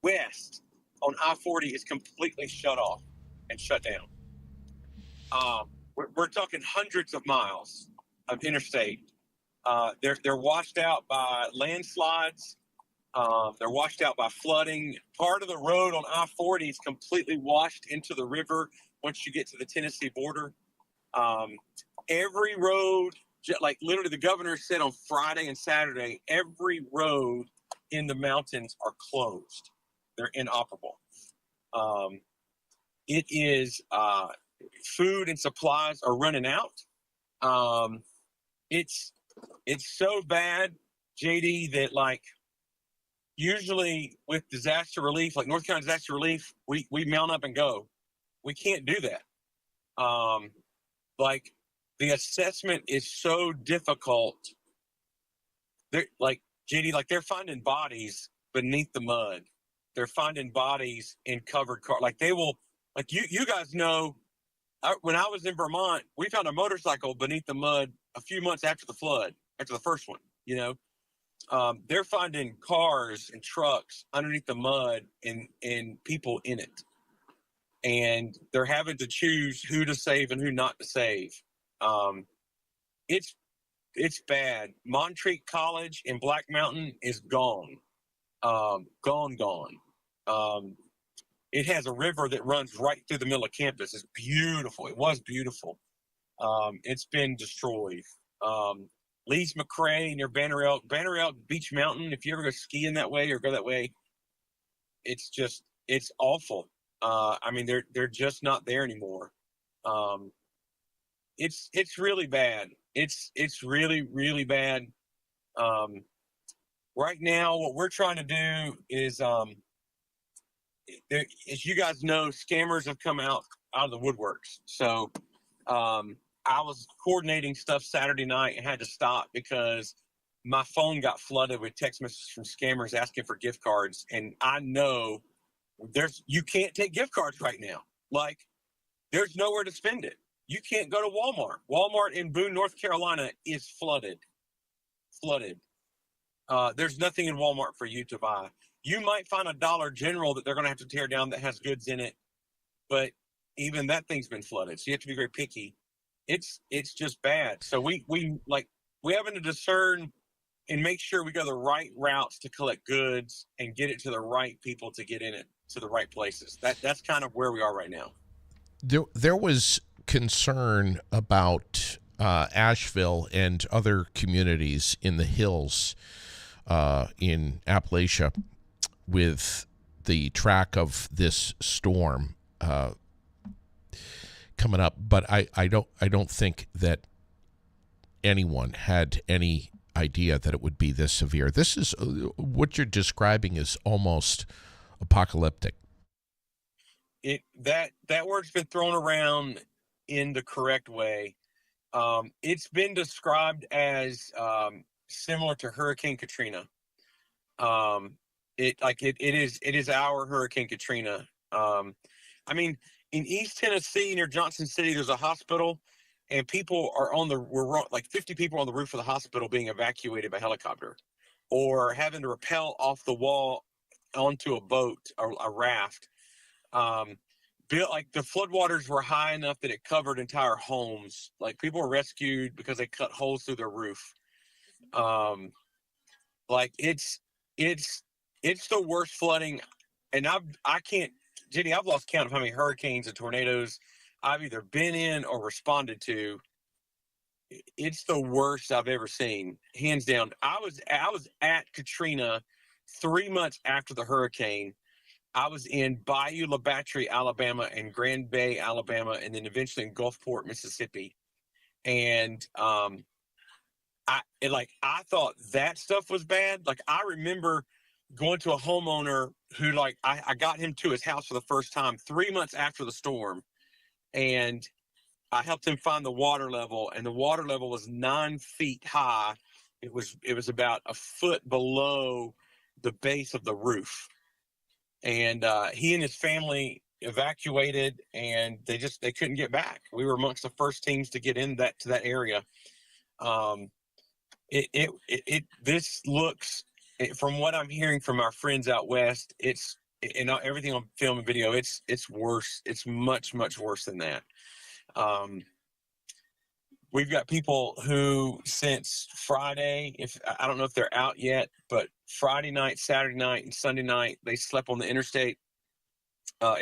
west on I-40 is completely shut off and shut down. We're talking hundreds of miles of interstate. They're washed out by landslides. They're washed out by flooding. Part of the road on I-40 is completely washed into the river once you get to the Tennessee border. Every road, literally the governor said on Friday and Saturday, every road in the mountains are closed. They're inoperable. It is food and supplies are running out. It's so bad, JD, that usually with disaster relief, like North Carolina disaster relief, we mount up and go. We can't do that. The assessment is so difficult. They're JD, they're finding bodies beneath the mud. They're finding bodies in covered cars. Like they will, like you guys know, when I was in Vermont, we found a motorcycle beneath the mud a few months after the flood, after the first one, you know. They're finding cars and trucks underneath the mud and people in it. And they're having to choose who to save and who not to save. It's bad. Montreat College in Black Mountain is gone. Gone. It has a river that runs right through the middle of campus. It's beautiful. It was beautiful. It's been destroyed. Lee's McRae near Banner Elk Beach Mountain. If you ever go skiing that way or go that way, it's awful. I mean, they're just not there anymore. It's really bad. It's really, really bad. Right now, what we're trying to do is, as you guys know, scammers have come out of the woodworks. So I was coordinating stuff Saturday night and had to stop because my phone got flooded with text messages from scammers asking for gift cards. And I know you can't take gift cards right now. Like, there's nowhere to spend it. You can't go to Walmart. Walmart in Boone, North Carolina is flooded. There's nothing in Walmart for you to buy. You might find a Dollar General that they're going to have to tear down that has goods in it, but even that thing's been flooded. So you have to be very picky. It's just bad. So we having to discern and make sure we go the right routes to collect goods and get it to the right people to get in it to the right places. That's kind of where we are right now. There was concern about Asheville and other communities in the hills in Appalachia with the track of this storm coming up, but I don't think that anyone had any idea that it would be this severe. This is what you're describing is almost apocalyptic. That word's been thrown around in the correct way. It's been described as similar to Hurricane Katrina. It is our Hurricane Katrina. I mean, in East Tennessee near Johnson City, there's a hospital, and people are like 50 people on the roof of the hospital being evacuated by helicopter, or having to rappel off the wall onto a boat or a raft. Like the floodwaters were high enough that it covered entire homes. Like people were rescued because they cut holes through their roof. Like it's the worst flooding, and Jenny, I've lost count of how many hurricanes and tornadoes I've either been in or responded to. It's the worst I've ever seen, hands down. I was at Katrina 3 months after the hurricane. I was in Bayou La Batre, Alabama, and Grand Bay, Alabama, and then eventually in Gulfport, Mississippi. And I thought that stuff was bad. Like, I remember going to a homeowner who, like, I got him to his house for the first time 3 months after the storm, and I helped him find the water level, and the water level was 9 feet high. It was about a foot below the base of the roof. And he and his family evacuated, and they couldn't get back. We were amongst the first teams to get to that area. This looks, from what I'm hearing from our friends out west, it's, and everything on film and video, it's worse. It's much, much worse than that. We've got people who, since Friday, I don't know if they're out yet, but Friday night, Saturday night, and Sunday night, they slept on the interstate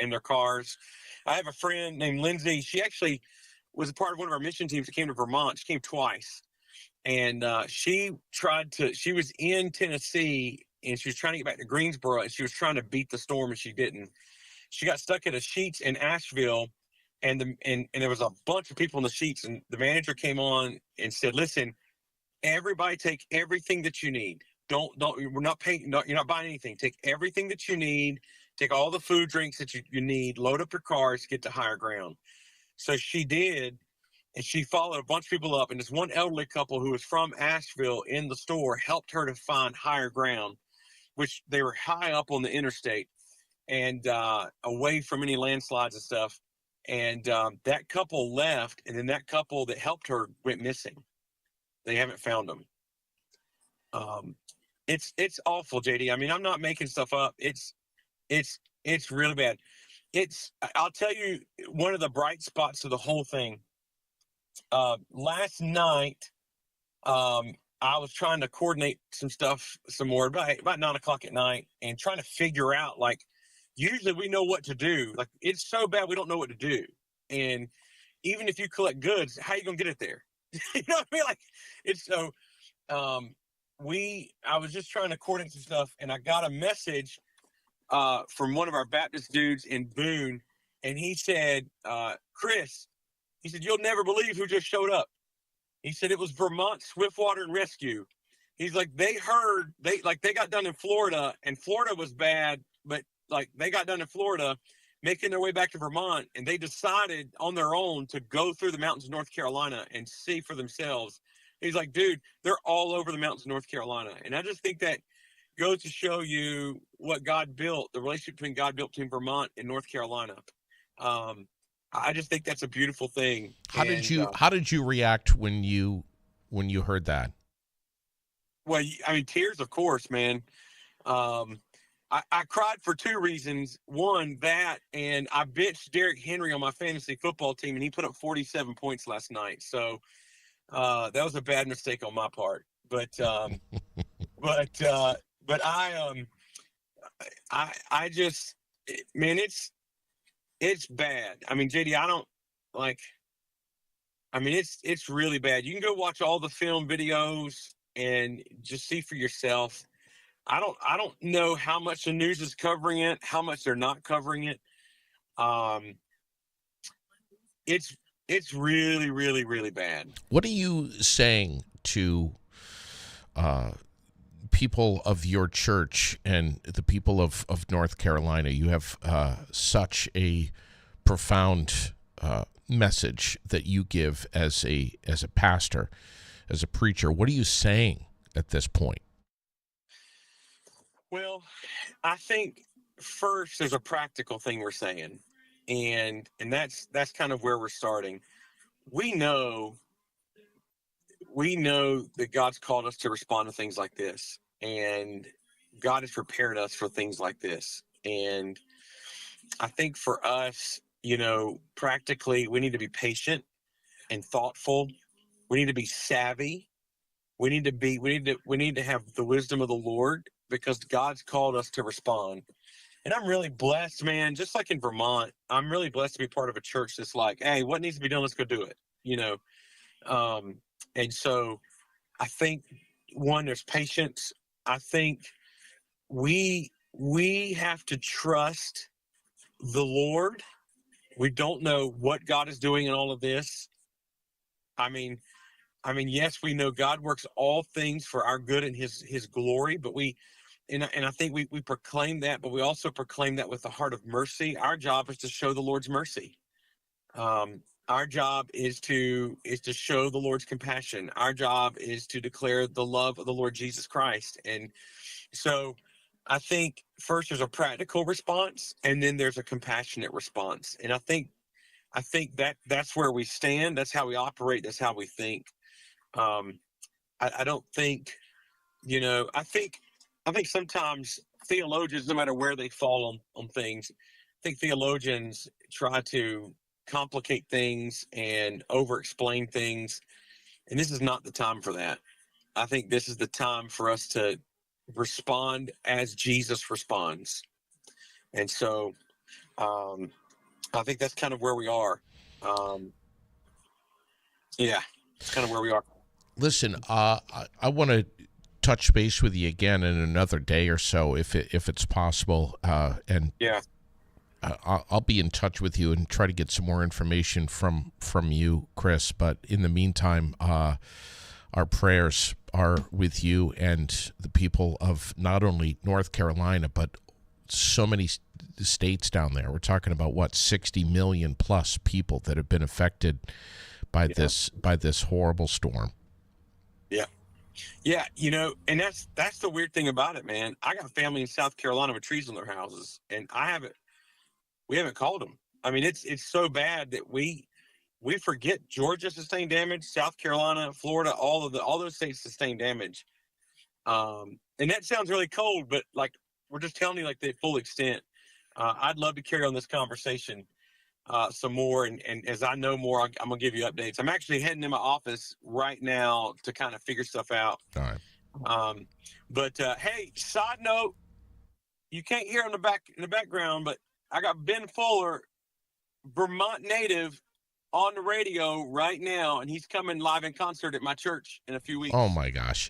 in their cars. I have a friend named Lindsay. She actually was a part of one of our mission teams that came to Vermont. She came twice. And she was in Tennessee, and she was trying to get back to Greensboro, and she was trying to beat the storm, and she didn't. She got stuck at a Sheetz in Asheville, and there was a bunch of people in the Sheetz, and the manager came on and said, "Listen, everybody take everything that you need. We're not paying. You're not buying anything. Take everything that you need. Take all the food, drinks that you need. Load up your cars. Get to higher ground." So she did, and she followed a bunch of people up. And this one elderly couple who was from Asheville in the store helped her to find higher ground. which they were high up on the interstate and away from any landslides and stuff. And that couple left, and then that couple that helped her went missing. They haven't found them. It's awful, JD. I mean, I'm not making stuff up. It's really bad. I'll tell you one of the bright spots of the whole thing. Last night, I was trying to coordinate some stuff some more about 9:00 at night and trying to figure out, like, usually we know what to do. Like, it's so bad we don't know what to do. And even if you collect goods, how you gonna get it there? You know what I mean? Like, it's so. I was just trying to coordinate some stuff, and I got a message from one of our Baptist dudes in Boone, and he said, Chris, he said, you'll never believe who just showed up. He said it was Vermont Swiftwater and Rescue. He's like, they got done in Florida, and Florida was bad, but like they got done in Florida, making their way back to Vermont, and they decided on their own to go through the mountains of North Carolina and see for themselves. He's like, dude, they're all over the mountains of North Carolina. And I just think that goes to show you what God built, the relationship between God built between Vermont and North Carolina. I just think that's a beautiful thing. How did you react when you heard that? Well, I mean, tears, of course, man. I cried for two reasons. One, that, and I benched Derrick Henry on my fantasy football team, and he put up 47 points last night. So that was a bad mistake on my part. But I just, man, it's bad. I mean, JD, it's really bad. You can go watch all the film videos and just see for yourself. I don't know how much the news is covering it, how much they're not covering it. It's really, really, really bad. What are you saying to people of your church and the people of North Carolina? You have such a profound message that you give as a pastor, as a preacher. What are you saying at this point? Well, I think first there's a practical thing we're saying, and that's kind of where we're starting. We know that God's called us to respond to things like this, and God has prepared us for things like this. And I think for us, practically, we need to be patient and thoughtful. We need to be savvy. We need to have the wisdom of the Lord, because God's called us to respond. And I'm really blessed, man. Just like in Vermont, I'm really blessed to be part of a church that's like, hey, what needs to be done? Let's go do it. And so I think, one, there's patience. I think we have to trust the Lord. We don't know what God is doing in all of this. I mean, yes, we know God works all things for our good and his glory, but and I think we proclaim that, but we also proclaim that with a heart of mercy. Our job is to show the Lord's mercy. Our job is to show the Lord's compassion. Our job is to declare the love of the Lord Jesus Christ. And so I think first there's a practical response, and then there's a compassionate response. And I think that's where we stand. That's how we operate. That's how we think. I don't think, I think sometimes theologians, no matter where they fall on things, I think theologians try to complicate things and over-explain things, and this is not the time for that. I think this is the time for us to respond as Jesus responds. And so I think that's kind of where we are. It's kind of where we are. Listen, I want to touch base with you again in another day or so, if it's possible. I'll be in touch with you and try to get some more information from you, Chris. But in the meantime, our prayers are with you and the people of not only North Carolina, but so many states down there. We're talking about 60 million plus people that have been affected by this horrible storm. Yeah. Yeah, and that's the weird thing about it, man. I got family in South Carolina with trees on their houses, and we haven't called them. I mean, it's so bad that we forget Georgia sustained damage, South Carolina, Florida, all those states sustained damage. And that sounds really cold, but like we're just telling you like the full extent. I'd love to carry on this conversation some more, and as I know more, I'm gonna give you updates. I'm actually heading in my office right now to kind of figure stuff out. All right. But hey, side note, you can't hear in the background, but I got Ben Fuller, Vermont native, on the radio right now, and he's coming live in concert at my church in a few weeks. Oh my gosh,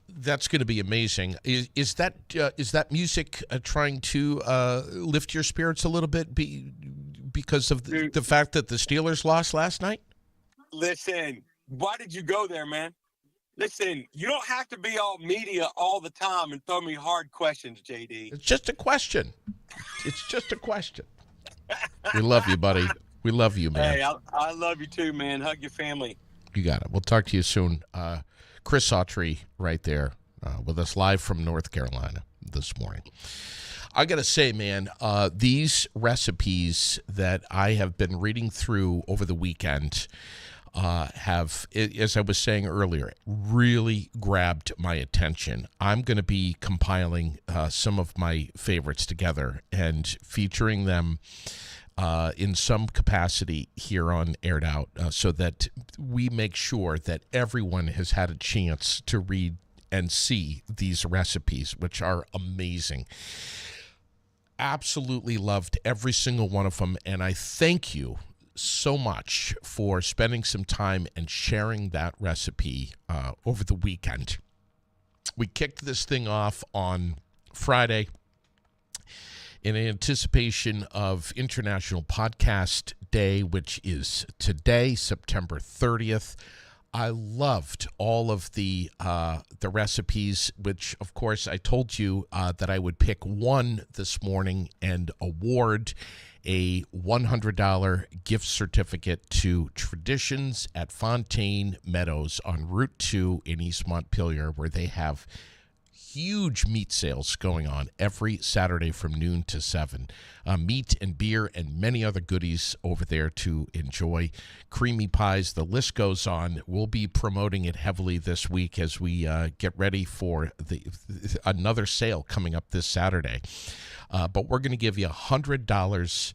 that's going to be amazing. Is that music trying to lift your spirits a little bit because of the fact that the Steelers lost last night? Listen, why did you go there, man? Listen, you don't have to be all media all the time and throw me hard questions, JD. It's just a question. It's just a question. We love you, buddy. We love you, man. Hey, I love you too, man. Hug your family. You got it. We'll talk to you soon. Chris Autry right there with us live from North Carolina this morning. I got to say, man, these recipes that I have been reading through over the weekend have, as I was saying earlier, really grabbed my attention. I'm going to be compiling some of my favorites together and featuring them in some capacity here on Aired Out so that we make sure that everyone has had a chance to read and see these recipes, which are amazing. Absolutely loved every single one of them, and I thank you so much for spending some time and sharing that recipe over the weekend. We kicked this thing off on Friday in anticipation of International Podcast Day, which is today, September 30th. I loved all of the recipes, which, of course, I told you that I would pick one this morning and award a $100 gift certificate to Traditions at Fontaine Meadows on Route 2 in East Montpelier, where they have huge meat sales going on every Saturday from noon to 7. Meat and beer and many other goodies over there to enjoy. Creamy pies, the list goes on. We'll be promoting it heavily this week as we get ready for another sale coming up this Saturday. But we're going to give you $100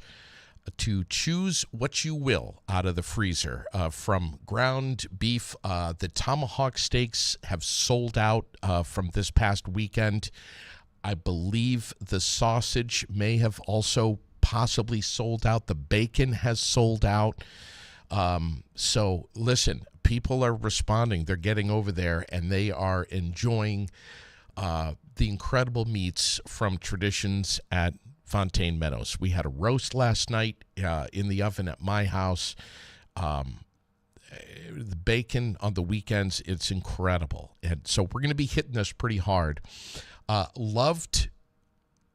to choose what you will out of the freezer. From ground beef, the tomahawk steaks have sold out from this past weekend. I believe the sausage may have also possibly sold out. The bacon has sold out. So listen, people are responding. They're getting over there, and they are enjoying the incredible meats from Traditions at Fontaine Meadows. We had a roast last night in the oven at my house. The bacon on the weekends, it's incredible. And so we're going to be hitting this pretty hard. Loved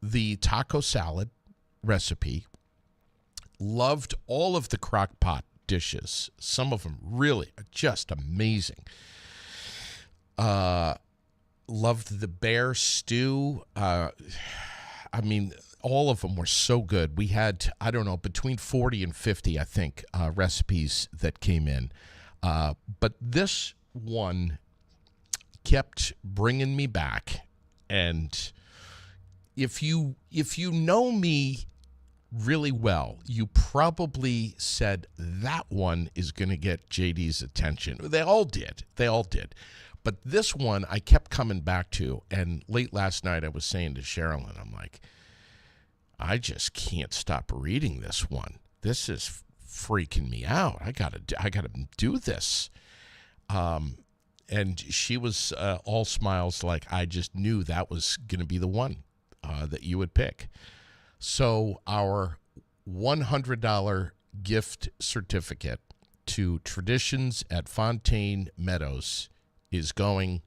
the taco salad recipe. Loved all of the crock pot dishes. Some of them really just amazing. Loved the bear stew. I mean, all of them were so good. We had, I don't know, between 40 and 50, I think, recipes that came in. But this one kept bringing me back. And if you know me really well, you probably said that one is going to get JD's attention. They all did. But this one I kept coming back to. And late last night I was saying to Sherilyn, I'm like, I just can't stop reading this one. This is freaking me out. I gotta do this. And she was all smiles, like I just knew that was going to be the one that you would pick. So our $100 gift certificate to Traditions at Fontaine Meadows is going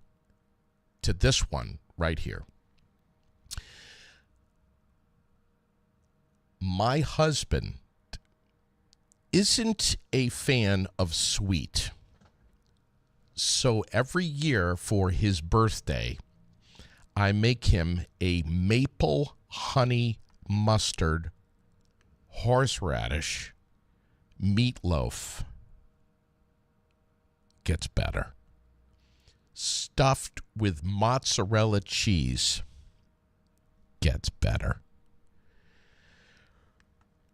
to this one right here. My husband isn't a fan of sweet. So So every year for his birthday, I make him a maple honey mustard horseradish meatloaf. Gets better. Stuffed with mozzarella cheese. Gets better.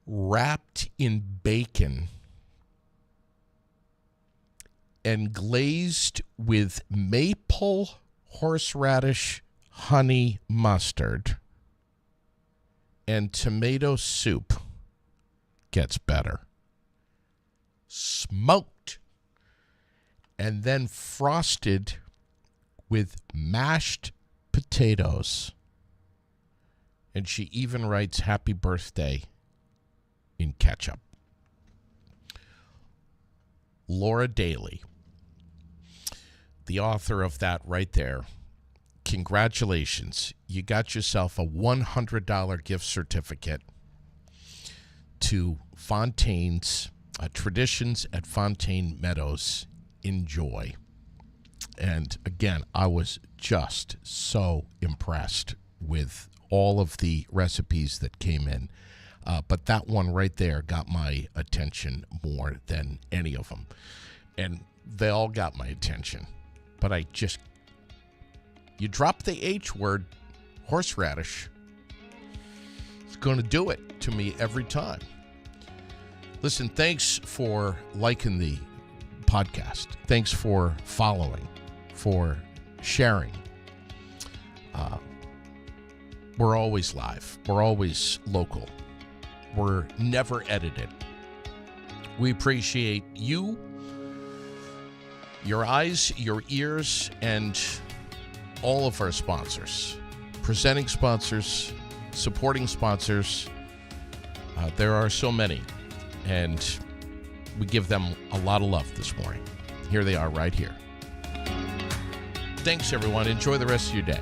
Wrapped in bacon and glazed with maple horseradish honey mustard and tomato soup. Gets better. Smoked and then frosted with mashed potatoes. And she even writes happy birthday in ketchup. Laura Daly, the author of that right there, congratulations. You got yourself a $100 gift certificate to Fontaine's Traditions at Fontaine Meadows. Enjoy. And again, I was just so impressed with all of the recipes that came in. But that one right there got my attention more than any of them. And they all got my attention. But you drop the H word, horseradish. It's going to do it to me every time. Listen, thanks for liking the podcast. Thanks for following, for sharing. We're always live. We're always local. We're never edited. We appreciate you, your eyes, your ears, and all of our sponsors. Presenting sponsors, supporting sponsors. There are so many. And we give them a lot of love this morning. Here they are right here. Thanks, everyone. Enjoy the rest of your day.